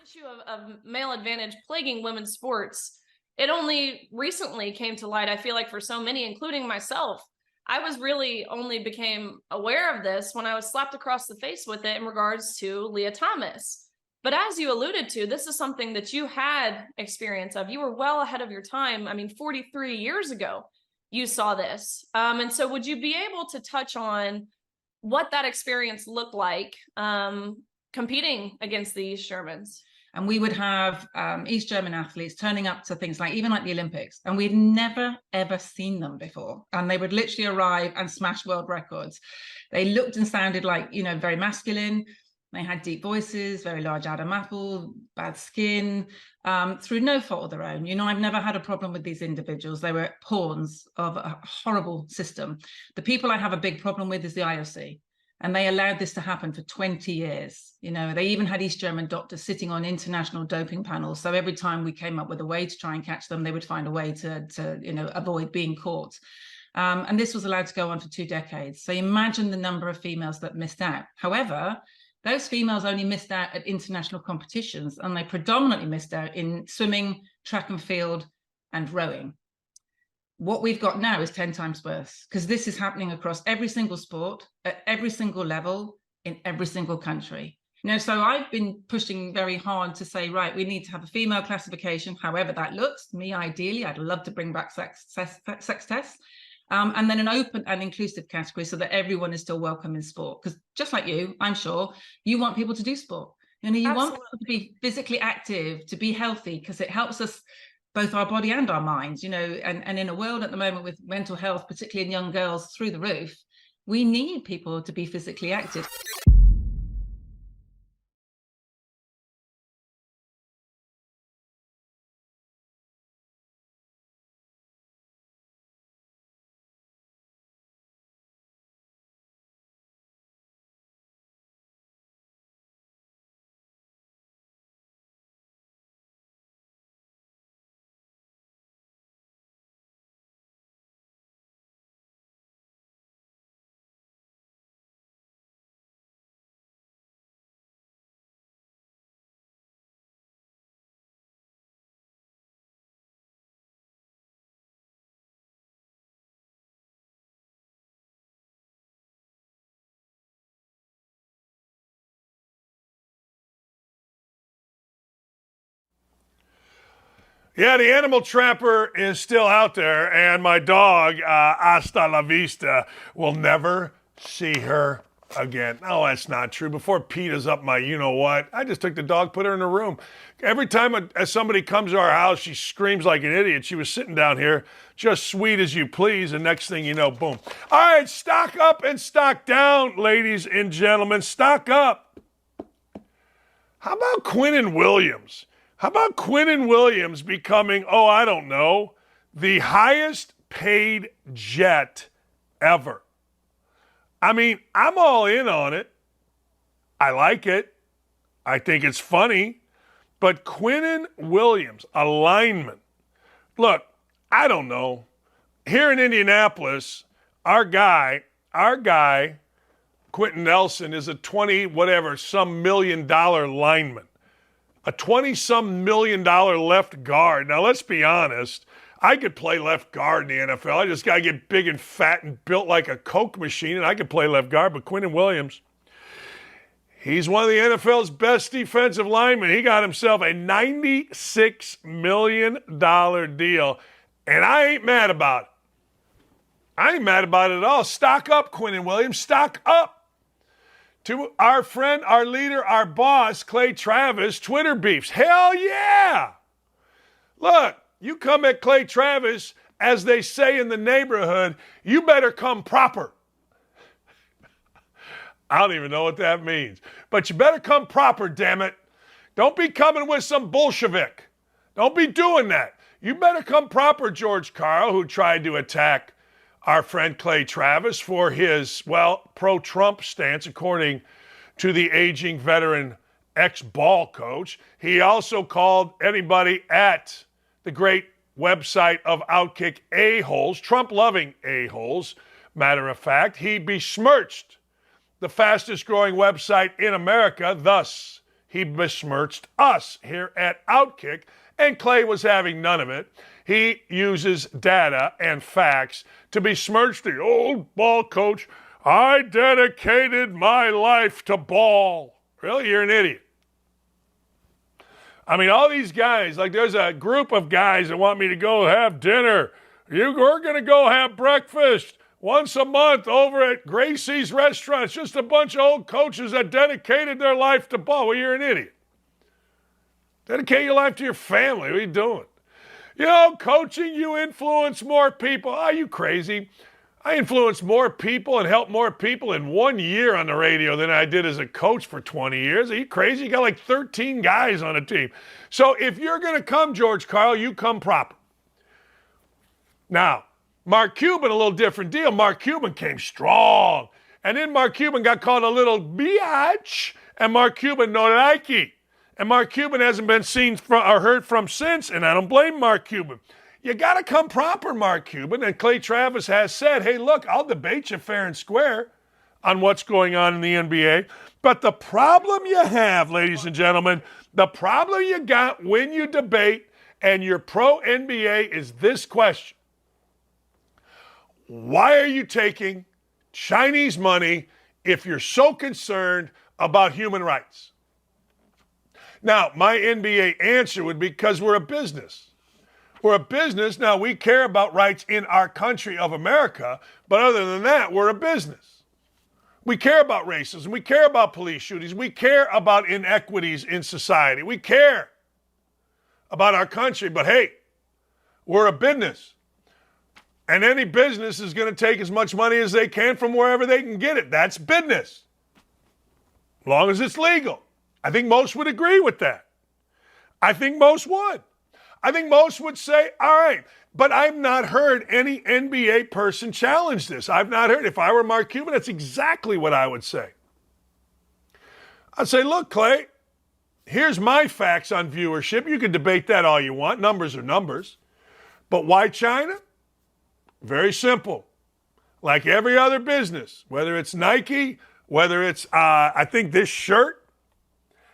This issue of male advantage plaguing women's sports, it only recently came to light, I feel like, for so many, including myself. I was really only became aware of this when I was slapped across the face with it in regards to Leah Thomas. But as you alluded to, this is something that you had experience of. You were well ahead of your time. I mean, 43 years ago, you saw this. And so would you be able to touch on what that experience looked like competing against the East Germans? And we would have East German athletes turning up to things like even like the Olympics, and we'd never, ever seen them before. And they would literally arrive and smash world records. They looked and sounded like, very masculine. They had deep voices, very large Adam apple, bad skin, through no fault of their own. I've never had a problem with these individuals. They were pawns of a horrible system. The people I have a big problem with is the IOC. And they allowed this to happen for 20 years. They even had East German doctors sitting on international doping panels. So every time we came up with a way to try and catch them, they would find a way to avoid being caught. And this was allowed to go on for 2 decades. So imagine the number of females that missed out. However, those females only missed out at international competitions, and they predominantly missed out in swimming, track and field, and rowing. What we've got now is 10 times worse, because this is happening across every single sport, at every single level, in every single country. So I've been pushing very hard to say, right, we need to have a female classification, however that looks. Me, ideally, I'd love to bring back sex tests. And then an open and inclusive category so that everyone is still welcome in sport. Because just like you, I'm sure, you want people to do sport. You want people to be physically active, to be healthy, because it helps us, both our body and our minds, and in a world at the moment with mental health, particularly in young girls, through the roof, we need people to be physically active. Yeah, the animal trapper is still out there, and my dog, hasta la vista, will never see her again. No, that's not true. Before PETA's up my you-know-what, I just took the dog, put her in a room. Every time somebody comes to our house, she screams like an idiot. She was sitting down here, just sweet as you please, and next thing you know, boom. All right, stock up and stock down, ladies and gentlemen. Stock up. How about Quinnen Williams? How about Quinnen Williams becoming, I don't know, the highest paid jet ever. I mean, I'm all in on it. I like it. I think it's funny. But Quinnen Williams, a lineman. Look, I don't know. Here in Indianapolis, our guy, Quentin Nelson, is a $20 million lineman. A $20 million left guard. Now, let's be honest. I could play left guard in the NFL. I just got to get big and fat and built like a Coke machine, and I could play left guard. But Quinnen Williams, he's one of the NFL's best defensive linemen. He got himself a $96 million deal, and I ain't mad about it. I ain't mad about it at all. Stock up, Quinnen Williams. Stock up. To our friend, our leader, our boss, Clay Travis, Twitter beefs. Hell yeah! Look, you come at Clay Travis, as they say in the neighborhood, you better come proper. I don't even know what that means. But you better come proper, damn it. Don't be coming with some Bolshevik. Don't be doing that. You better come proper, George Karl, who tried to attack our friend Clay Travis for his, pro-Trump stance, according to the aging veteran ex-ball coach. He also called anybody at the great website of OutKick a-holes, Trump-loving a-holes. Matter of fact, he besmirched the fastest-growing website in America. Thus, he besmirched us here at OutKick, and Clay was having none of it. He uses data and facts to besmirch the old ball coach. I dedicated my life to ball. Really? You're an idiot. I mean, all these guys, like there's a group of guys that want me to go have dinner. We're going to go have breakfast once a month over at Gracie's restaurant. It's just a bunch of old coaches that dedicated their life to ball. Well, you're an idiot. Dedicate your life to your family. What are you doing? You know, coaching, you influence more people. Are you crazy? I influenced more people and helped more people in 1 year on the radio than I did as a coach for 20 years. Are you crazy? You got like 13 guys on a team. So if you're going to come, George Karl, you come proper. Now, Mark Cuban, a little different deal. Mark Cuban came strong. And then Mark Cuban got called a little biatch. And Mark Cuban no like it. And Mark Cuban hasn't been seen or heard from since, and I don't blame Mark Cuban. You got to come proper, Mark Cuban. And Clay Travis has said, hey, look, I'll debate you fair and square on what's going on in the NBA. But the problem you have, ladies and gentlemen, the problem you got when you debate and you're pro-NBA is this question. Why are you taking Chinese money if you're so concerned about human rights? Now, my NBA answer would be because we're a business. We're a business. Now, we care about rights in our country of America, but other than that, we're a business. We care about racism. We care about police shootings. We care about inequities in society. We care about our country, but hey, we're a business. And any business is going to take as much money as they can from wherever they can get it. That's business, as long as it's legal. I think most would agree with that. I think most would. I think most would say, all right, but I've not heard any NBA person challenge this. I've not heard. If I were Mark Cuban, that's exactly what I would say. I'd say, look, Clay, here's my facts on viewership. You can debate that all you want. Numbers are numbers. But why China? Very simple. Like every other business, whether it's Nike, whether it's, I think this shirt.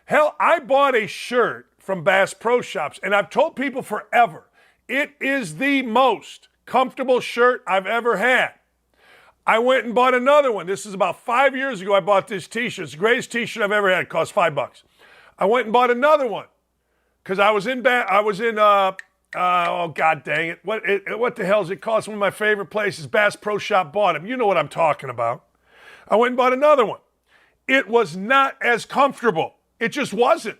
Hell, I bought a shirt from Bass Pro Shops, and I've told people forever, it is the most comfortable shirt I've ever had. I went and bought another one. This is about 5 years ago I bought this t-shirt. It's the greatest t-shirt I've ever had. It cost $5. I went and bought another one because I was in, oh, God dang it. What the hell is it called? It's one of my favorite places. Bass Pro Shop bought them. You know what I'm talking about. I went and bought another one. It was not as comfortable. It just wasn't.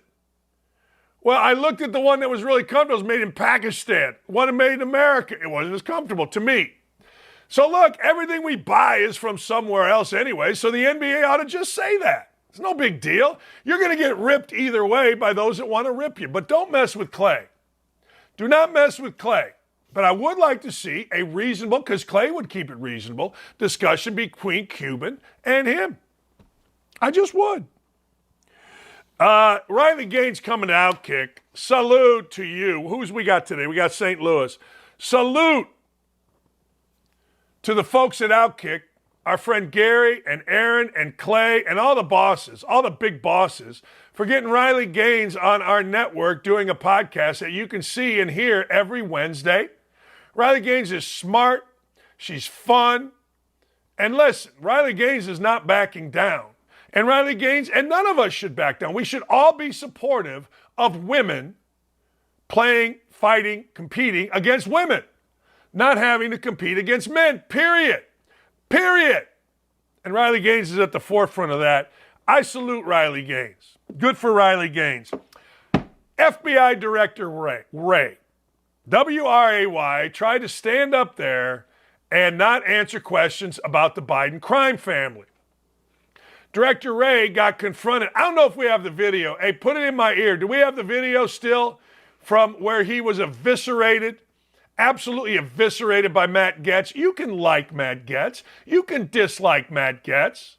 Well, I looked at the one that was really comfortable. It was made in Pakistan. One made in America. It wasn't as comfortable to me. So look, everything we buy is from somewhere else anyway, so the NBA ought to just say that. It's no big deal. You're going to get ripped either way by those that want to rip you. But don't mess with Clay. Do not mess with Clay. But I would like to see a reasonable, because Clay would keep it reasonable, discussion between Cuban and him. I just would. Riley Gaines coming to OutKick. Salute to you. Who's we got today? We got St. Louis. Salute to the folks at OutKick, our friend Gary and Aaron and Clay and all the bosses, all the big bosses, for getting Riley Gaines on our network doing a podcast that you can see and hear every Wednesday. Riley Gaines is smart. She's fun. And listen, Riley Gaines is not backing down. And Riley Gaines, and none of us should back down. We should all be supportive of women playing, fighting, competing against women, not having to compete against men, period. Period. And Riley Gaines is at the forefront of that. I salute Riley Gaines. Good for Riley Gaines. FBI Director Wray, W-R-A-Y, tried to stand up there and not answer questions about the Biden crime family. Director Wray got confronted. I don't know if we have the video. Hey, put it in my ear. Do we have the video still from where he was eviscerated? Absolutely eviscerated by Matt Gaetz. You can like Matt Gaetz. You can dislike Matt Gaetz.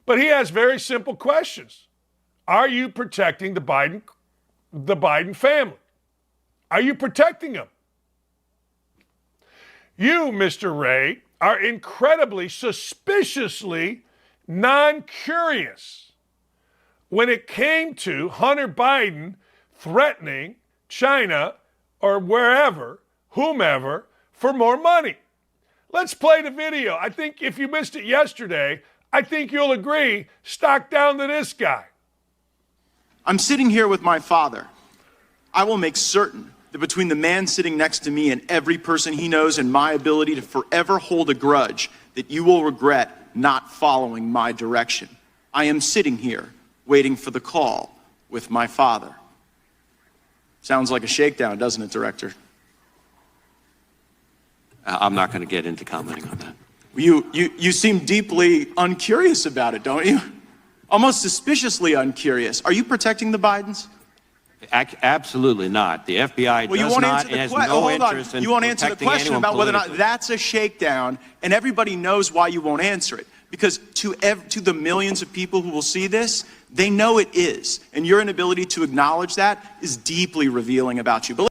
But he has very simple questions. Are you protecting the Biden family? Are you protecting them? You, Mr. Wray, are incredibly, suspiciously non-curious when it came to Hunter Biden threatening China or wherever, whomever, for more money. Let's play the video. I think if you missed it yesterday, I think you'll agree, stock down to this guy. I'm sitting here with my father. I will make certain that between the man sitting next to me and every person he knows and my ability to forever hold a grudge, that you will regret not following my direction. I am sitting here waiting for the call with my father. Sounds like a shakedown, doesn't it, Director? I'm not going to get into commenting on that. You seem deeply uncurious about it, don't you? Almost suspiciously uncurious. Are you protecting the Bidens? Absolutely not. The FBI does not and has no interest in you won't answer the question about whether or not that's a shakedown, and everybody knows why you won't answer it. Because to the millions of people who will see this, they know it is. And your inability to acknowledge that is deeply revealing about you.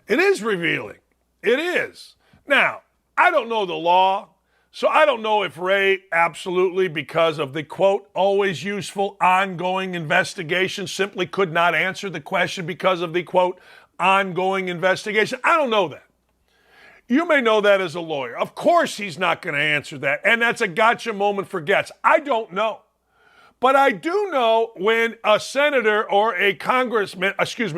It is revealing. It is. Now, I don't know the law, so I don't know if Wray absolutely, because of the, quote, always useful ongoing investigation, simply could not answer the question because of the, quote, ongoing investigation. I don't know that. You may know that as a lawyer. Of course he's not going to answer that, and that's a gotcha moment for Gaetz. I don't know. But I do know when a senator or a congressman,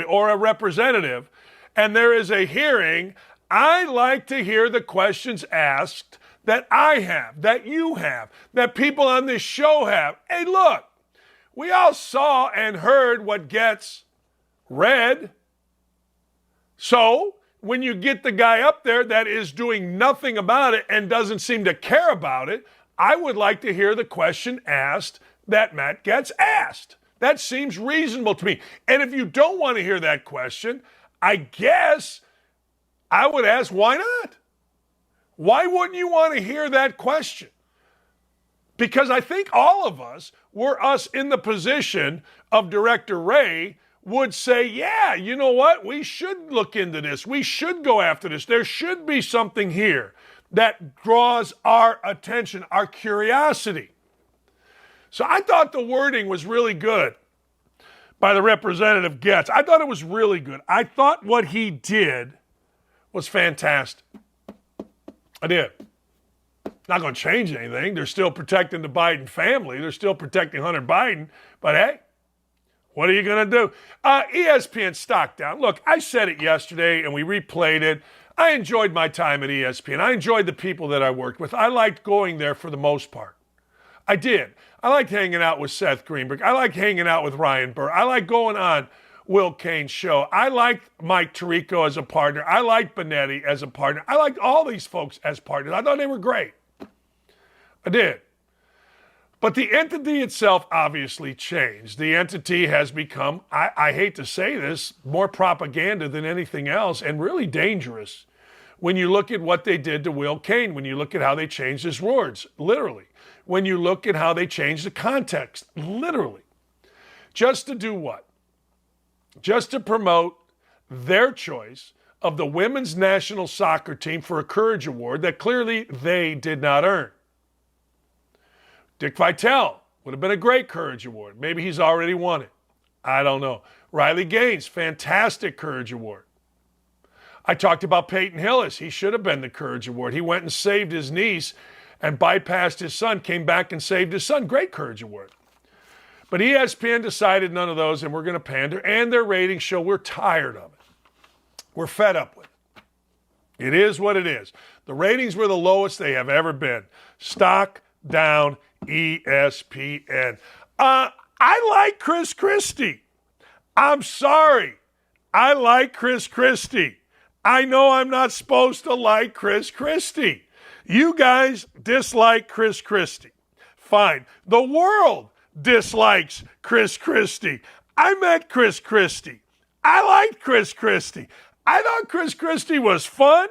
or a representative, and there is a hearing, I like to hear the questions asked that I have, that you have, that people on this show have. Hey, look, we all saw and heard what Gaetz read. So when you get the guy up there that is doing nothing about it and doesn't seem to care about it, I would like to hear the question asked that Matt Gaetz asked. That seems reasonable to me. And if you don't want to hear that question, I guess I would ask, why not? Why wouldn't you want to hear that question? Because I think all of us, were us in the position of Director Wray, would say, yeah, you know what? We should look into this. We should go after this. There should be something here that draws our attention, our curiosity. So I thought the wording was really good by the Representative Gaetz. I thought it was really good. I thought what he did was fantastic. I did. Not going to change anything. They're still protecting the Biden family. They're still protecting Hunter Biden. But hey, what are you going to do? ESPN stock down. Look, I said it yesterday and we replayed it. I enjoyed my time at ESPN. I enjoyed the people that I worked with. I liked going there for the most part. I did. I liked hanging out with Seth Greenberg. I liked hanging out with Ryan Burr. I liked going on Will Cain's show. I liked Mike Tirico as a partner. I liked Benetti as a partner. I liked all these folks as partners. I thought they were great. I did. But the entity itself obviously changed. The entity has become, I hate to say this, more propaganda than anything else, and really dangerous when you look at what they did to Will Cain, when you look at how they changed his words, literally. When you look at how they changed the context, literally. Just to do what? Just to promote their choice of the women's national soccer team for a Courage Award that clearly they did not earn. Dick Vitale would have been a great Courage Award. Maybe he's already won it. I don't know. Riley Gaines, fantastic Courage Award. I talked about Peyton Hillis. He should have been the Courage Award. He went and saved his niece and bypassed his son, came back and saved his son. Great Courage Award. But ESPN decided none of those, and we're going to pander. And their ratings show we're tired of it. We're fed up with it. It is what it is. The ratings were the lowest they have ever been. Stock down ESPN. I like Chris Christie. I'm sorry. I like Chris Christie. I know I'm not supposed to like Chris Christie. You guys dislike Chris Christie. Fine. The world dislikes Chris Christie. I met Chris Christie. I liked Chris Christie. I thought Chris Christie was fun.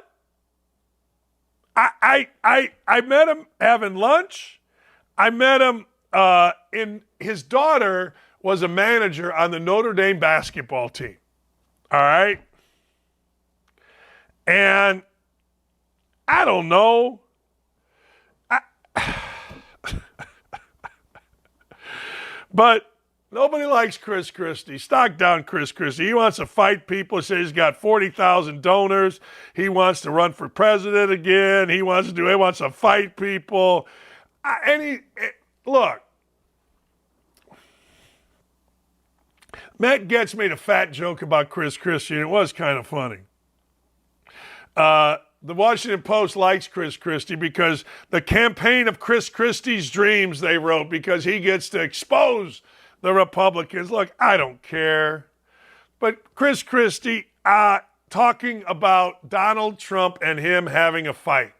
I met him having lunch. I met him his daughter was a manager on the Notre Dame basketball team. All right? And I don't know. But nobody likes Chris Christie. Stock down Chris Christie. He wants to fight people. He says he's got 40,000 donors. He wants to run for president again. He wants to fight people. Look. Matt Getz made a fat joke about Chris Christie, and it was kind of funny. The Washington Post likes Chris Christie because the campaign of Chris Christie's dreams, they wrote, because he gets to expose the Republicans. Look, I don't care. But Chris Christie talking about Donald Trump and him having a fight.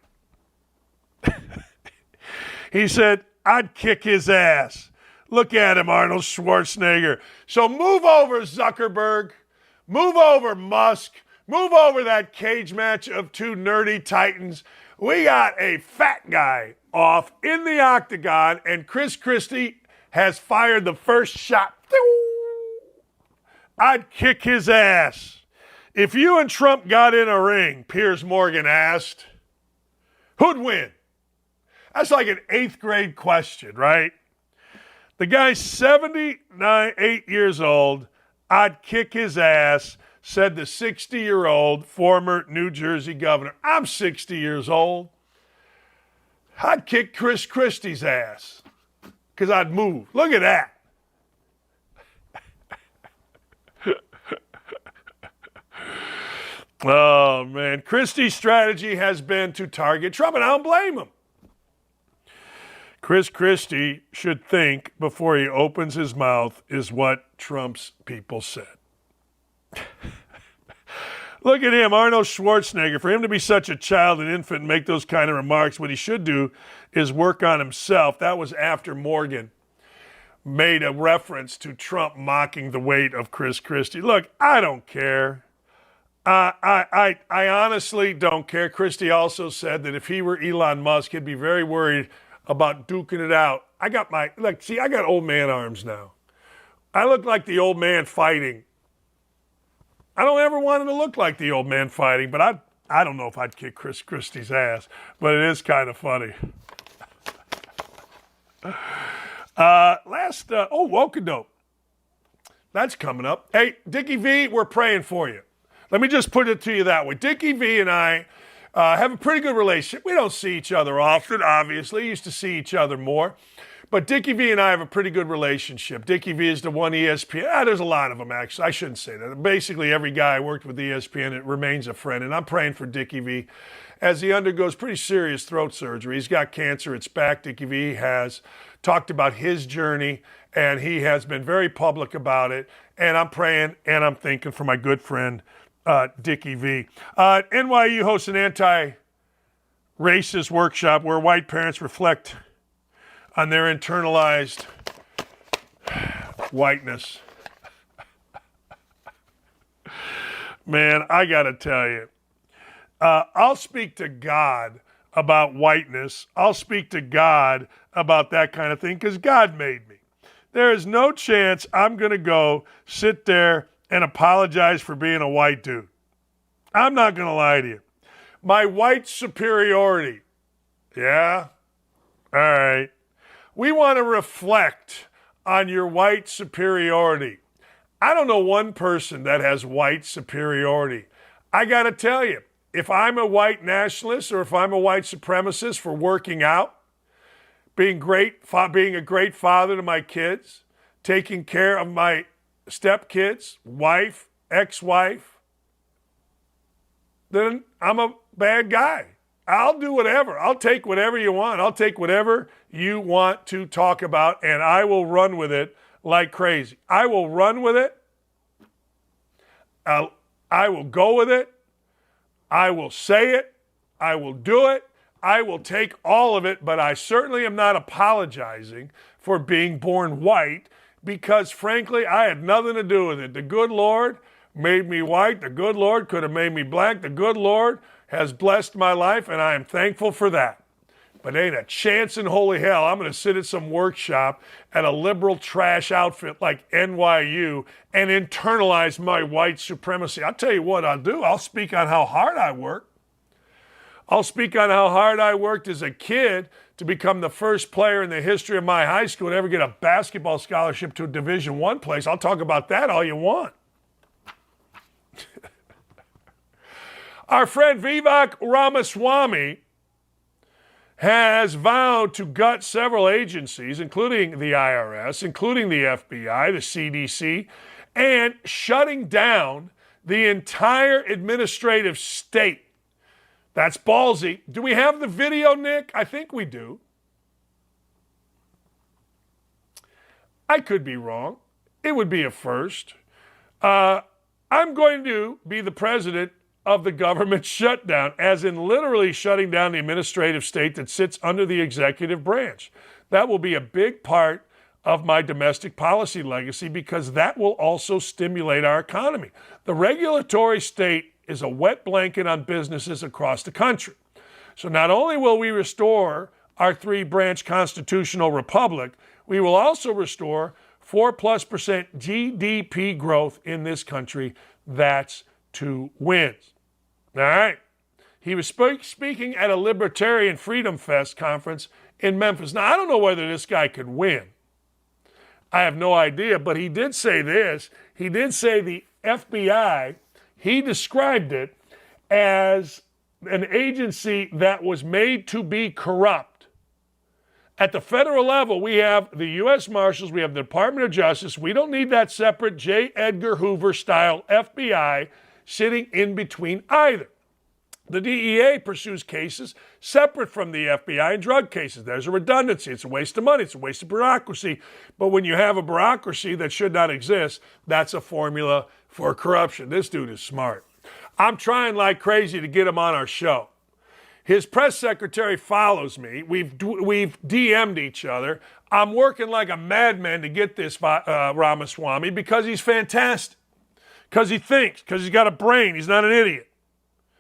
He said, I'd kick his ass. Look at him, Arnold Schwarzenegger. So move over, Zuckerberg. Move over, Musk. Move over that cage match of two nerdy titans. We got a fat guy off in the octagon, and Chris Christie has fired the first shot. I'd kick his ass. If you and Trump got in a ring, Piers Morgan asked, who'd win? That's like an 8th grade question, right? The guy's 78 years old. I'd kick his ass, said the 60-year-old former New Jersey governor. I'm 60 years old. I'd kick Chris Christie's ass because I'd move. Look at that. Oh, man. Christie's strategy has been to target Trump, and I don't blame him. Chris Christie should think before he opens his mouth is what Trump's people said. Look at him, Arnold Schwarzenegger. For him to be such a child and infant and make those kind of remarks, what he should do is work on himself. That was after Morgan made a reference to Trump mocking the weight of Chris Christie. Look, I don't care. I honestly don't care. Christie also said that if he were Elon Musk, he'd be very worried about duking it out. I got old man arms now. I look like the old man fighting. I don't ever want him to look like the old man fighting, but I don't know if I'd kick Chris Christie's ass, but it is kind of funny. Wokedope. That's coming up. Hey, Dickie V, we're praying for you. Let me just put it to you that way. Dickie V and I have a pretty good relationship. We don't see each other often, obviously. Used to see each other more. But Dickie V and I have a pretty good relationship. Dickie V is the one ESPN. There's a lot of them, actually. I shouldn't say that. Basically, every guy I worked with ESPN, it remains a friend. And I'm praying for Dickie V as he undergoes pretty serious throat surgery. He's got cancer. It's back. Dickie V has talked about his journey, and he has been very public about it. And I'm praying and I'm thinking for my good friend, Dickie V. NYU hosts an anti-racist workshop where white parents reflect on their internalized whiteness. Man, I got to tell you, I'll speak to God about whiteness. I'll speak to God about that kind of thing because God made me. There is no chance I'm going to go sit there and apologize for being a white dude. I'm not going to lie to you. My white superiority. Yeah? All right. We want to reflect on your white superiority. I don't know one person that has white superiority. I got to tell you, if I'm a white nationalist or if I'm a white supremacist for working out, being a great father to my kids, taking care of my stepkids, wife, ex-wife, then I'm a bad guy. I'll do whatever. I'll take whatever you want. I'll take whatever you want to talk about, and I will run with it like crazy. I will run with it. I will go with it. I will say it. I will do it. I will take all of it, but I certainly am not apologizing for being born white because, frankly, I had nothing to do with it. The good Lord made me white. The good Lord could have made me black. The good Lord has blessed my life, and I am thankful for that. But ain't a chance in holy hell I'm going to sit at some workshop at a liberal trash outfit like NYU and internalize my white supremacy. I'll tell you what I'll do. I'll speak on how hard I work. I'll speak on how hard I worked as a kid to become the first player in the history of my high school to ever get a basketball scholarship to a Division I place. I'll talk about that all you want. Our friend Vivek Ramaswamy has vowed to gut several agencies, including the IRS, including the FBI, the CDC, and shutting down the entire administrative state. That's ballsy. Do we have the video, Nick? I think we do. I could be wrong. It would be a first. I'm going to be the president of the government shutdown, as in literally shutting down the administrative state that sits under the executive branch. That will be a big part of my domestic policy legacy because that will also stimulate our economy. The regulatory state is a wet blanket on businesses across the country. So not only will we restore our three-branch constitutional republic, we will also restore 4+% GDP growth in this country. That's 2 wins. All right. He was speaking at a Libertarian Freedom Fest conference in Memphis. Now, I don't know whether this guy could win. I have no idea, but he did say this. He did say the FBI, he described it as an agency that was made to be corrupt. At the federal level, we have the U.S. Marshals, we have the Department of Justice. We don't need that separate J. Edgar Hoover-style FBI sitting in between either. The DEA pursues cases separate from the FBI in drug cases. There's a redundancy. It's a waste of money. It's a waste of bureaucracy. But when you have a bureaucracy that should not exist, that's a formula for corruption. This dude is smart. I'm trying like crazy to get him on our show. His press secretary follows me. We've DM'd each other. I'm working like a madman to get this Ramaswamy because he's fantastic. Because he thinks. Because he's got a brain. He's not an idiot.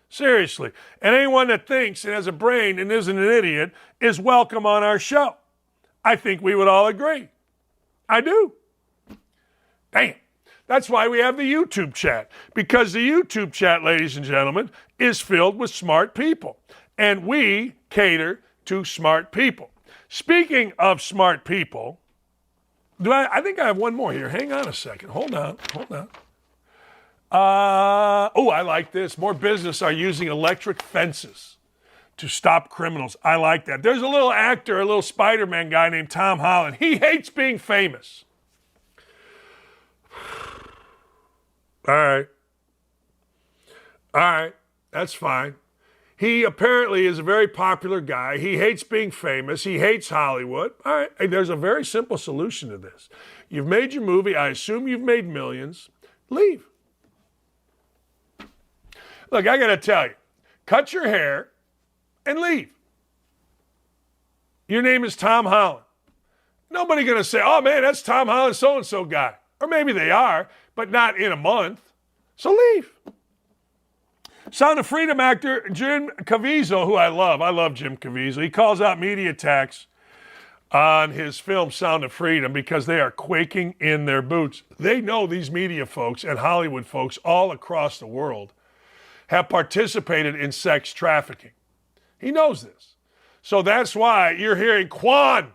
Seriously. And anyone that thinks and has a brain and isn't an idiot is welcome on our show. I think we would all agree. I do. Damn. That's why we have the YouTube chat. Because the YouTube chat, ladies and gentlemen, is filled with smart people. And we cater to smart people. Speaking of smart people, I think I have one more here. Hang on a second. Hold on. I like this. More business are using electric fences to stop criminals. I like that. There's a little actor, a little Spider-Man guy named Tom Holland. He hates being famous. All right. That's fine. He apparently is a very popular guy. He hates being famous. He hates Hollywood. All right. Hey, there's a very simple solution to this. You've made your movie. I assume you've made millions. Leave. Look, I got to tell you, cut your hair and leave. Your name is Tom Holland. Nobody going to say, oh, man, that's Tom Holland so-and-so guy. Or maybe they are, but not in a month. So leave. Sound of Freedom actor Jim Caviezel, who I love Jim Caviezel. He calls out media attacks on his film Sound of Freedom because they are quaking in their boots. They know these media folks and Hollywood folks all across the world have participated in sex trafficking. He knows this. So that's why you're hearing Quan.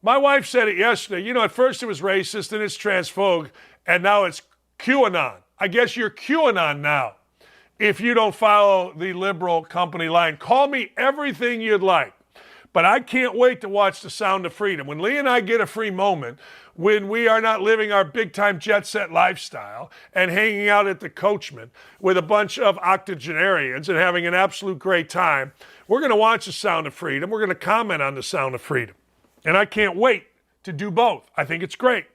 My wife said it yesterday. You know, at first it was racist, then it's transphobe, and now it's QAnon. I guess you're QAnon now. If you don't follow the liberal company line, call me everything you'd like. But I can't wait to watch The Sound of Freedom. When Lee and I get a free moment, when we are not living our big-time jet-set lifestyle and hanging out at the Coachman with a bunch of octogenarians and having an absolute great time, we're going to watch The Sound of Freedom. We're going to comment on The Sound of Freedom. And I can't wait to do both. I think it's great.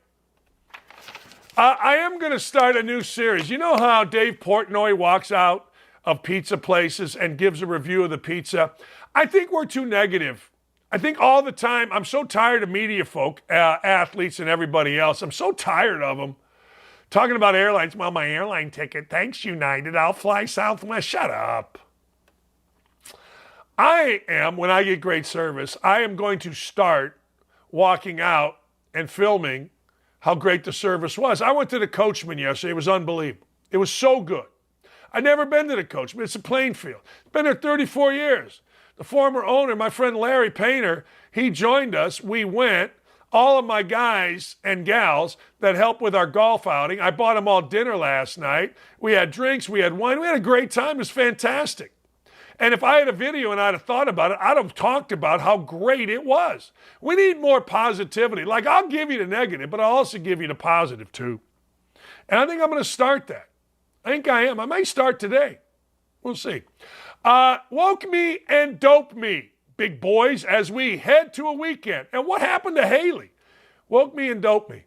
I am going to start a new series. You know how Dave Portnoy walks out of pizza places and gives a review of the pizza? I think we're too negative. I think all the time, I'm so tired of media folk, athletes and everybody else. I'm so tired of them talking about airlines. Well, my airline ticket, thanks United, I'll fly Southwest. Shut up. I am, when I get great service, I am going to start walking out and filming how great the service was. I went to the Coachman yesterday. It was unbelievable. It was so good. I've never been to the Coachman. It's a playing field. Been there 34 years. The former owner, my friend Larry Painter, he joined us. We went. All of my guys and gals that help with our golf outing, I bought them all dinner last night. We had drinks. We had wine. We had a great time. It was fantastic. And if I had a video and I'd have thought about it, I'd have talked about how great it was. We need more positivity. Like, I'll give you the negative, but I'll also give you the positive too. And I think I'm going to start that. I think I am. I may start today. We'll see. Woke me and dope me, big boys, as we head to a weekend. And what happened to Haley? Woke me and dope me.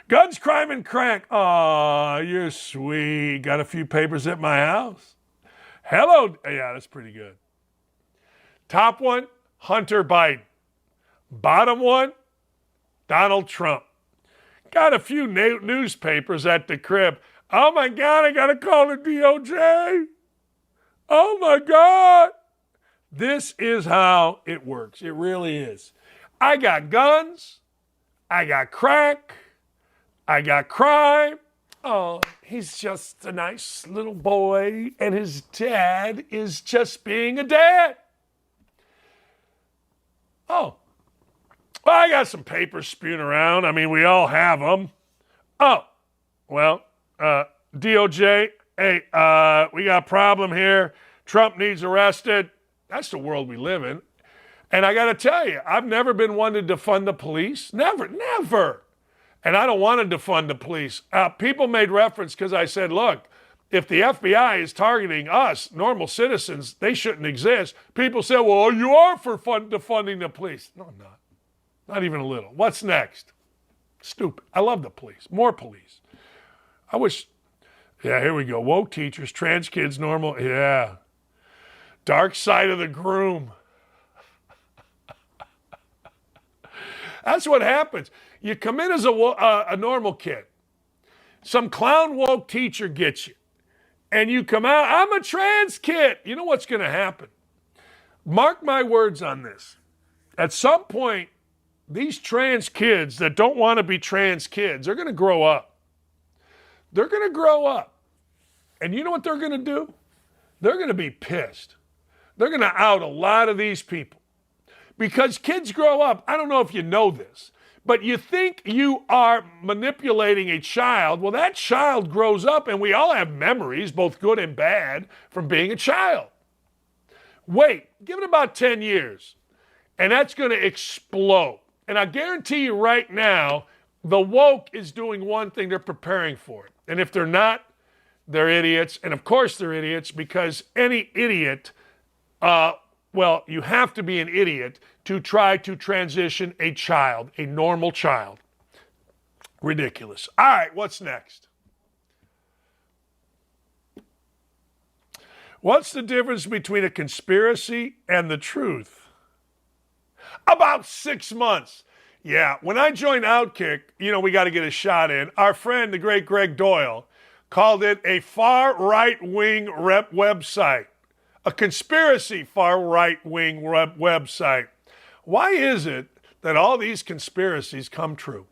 Guns, crime, and crank. Aw, you're sweet. Got a few papers at my house. Hello. Yeah, that's pretty good. Top one, Hunter Biden. Bottom one, Donald Trump. Got a few newspapers at the crib. Oh, my God, I got to call the DOJ. Oh, my God. This is how it works. It really is. I got guns. I got crack. I got crime. Oh, he's just a nice little boy, and his dad is just being a dad. Oh, well, I got some papers spewing around. I mean, we all have them. Oh, well, DOJ, hey, we got a problem here. Trump needs arrested. That's the world we live in. And I got to tell you, I've never been one to defund the police. Never. And I don't want to defund the police. People made reference because I said, look, if the FBI is targeting us, normal citizens, they shouldn't exist. People say, well, you are for defunding the police. No, I'm not. Not even a little. What's next? Stupid. I love the police. More police. I wish, yeah, here we go. Woke teachers, trans kids, normal, yeah. Dark side of the groom. That's what happens. You come in as a normal kid. Some clown woke teacher gets you. And you come out, I'm a trans kid. You know what's going to happen? Mark my words on this. At some point, these trans kids that don't want to be trans kids are going to grow up. They're going to grow up. And you know what they're going to do? They're going to be pissed. They're going to out a lot of these people. Because kids grow up, I don't know if you know this, but you think you are manipulating a child. Well, that child grows up, and we all have memories, both good and bad, from being a child. Wait, give it about 10 years, and that's going to explode. And I guarantee you right now, the woke is doing one thing, they're preparing for it. And if they're not, they're idiots. And of course they're idiots because any idiot, well, you have to be an idiot to try to transition a child, a normal child. Ridiculous. All right, what's next? What's the difference between a conspiracy and the truth? About 6 months. Yeah, when I joined OutKick, we got to get a shot in. Our friend, the great Greg Doyle, called it a far right-wing website. A conspiracy far right-wing website. Why is it that all these conspiracies come true?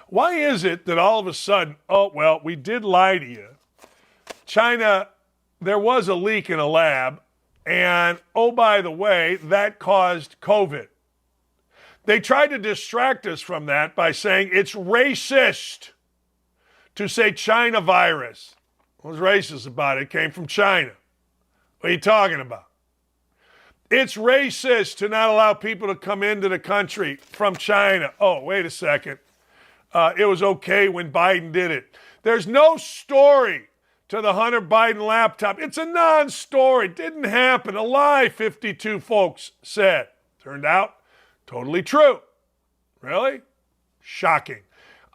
Why is it that all of a sudden, we did lie to you. China, there was a leak in a lab, and by the way, that caused COVID. They tried to distract us from that by saying it's racist to say China virus. What was racist about it? It came from China. What are you talking about? It's racist to not allow people to come into the country from China. Oh, wait a second. It was okay when Biden did it. There's no story to the Hunter Biden laptop. It's a non-story. Didn't happen. A lie, 52 folks said. Turned out, totally true. Really? Shocking.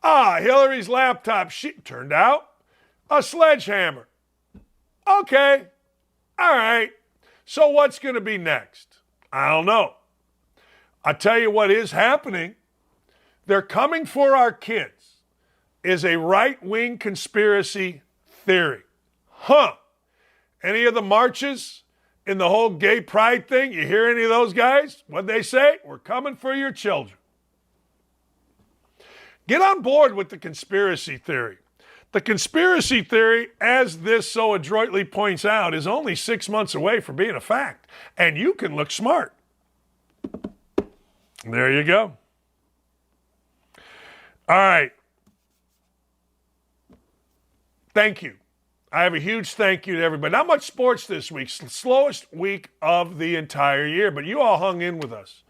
Hillary's laptop. Turned out, a sledgehammer. Okay. All right. So what's going to be next? I don't know. I tell you what is happening. They're coming for our kids is a right-wing conspiracy theory. Any of the marches in the whole gay pride thing, you hear any of those guys? What'd they say? We're coming for your children. Get on board with the conspiracy theory. The conspiracy theory, as this so adroitly points out, is only 6 months away from being a fact. And you can look smart. There you go. All right. Thank you. I have a huge thank you to everybody. Not much sports this week. Slowest week of the entire year, but you all hung in with us.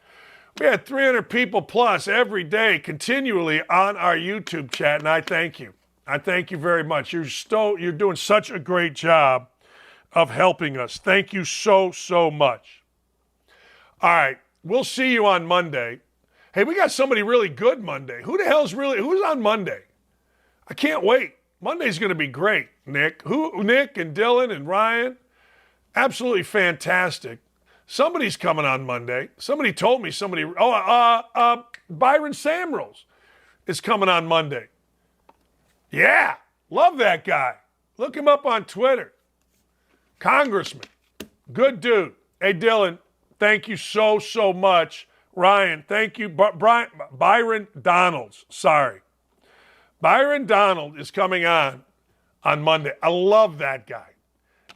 We had 300 people plus every day continually on our YouTube chat, and I thank you. I thank you very much. You're doing such a great job of helping us. Thank you so, so much. All right. We'll see you on Monday. Hey, we got somebody really good Monday. Who's on Monday? I can't wait. Monday's going to be great, Nick. Nick and Dylan and Ryan, absolutely fantastic. Somebody's coming on Monday. Somebody told me Byron Samuels is coming on Monday. Yeah, love that guy. Look him up on Twitter. Congressman, good dude. Hey, Dylan, thank you so, so much. Ryan, thank you. Byron Donalds, sorry. Byron Donald is coming on Monday. I love that guy.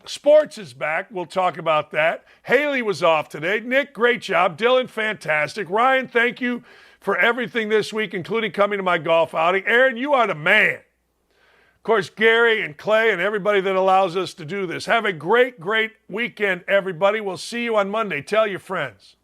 Sports is back. We'll talk about that. Haley was off today. Nick, great job. Dylan, fantastic. Ryan, thank you for everything this week, including coming to my golf outing. Aaron, you are the man. Of course, Gary and Clay and everybody that allows us to do this. Have a great, great weekend, everybody. We'll see you on Monday. Tell your friends.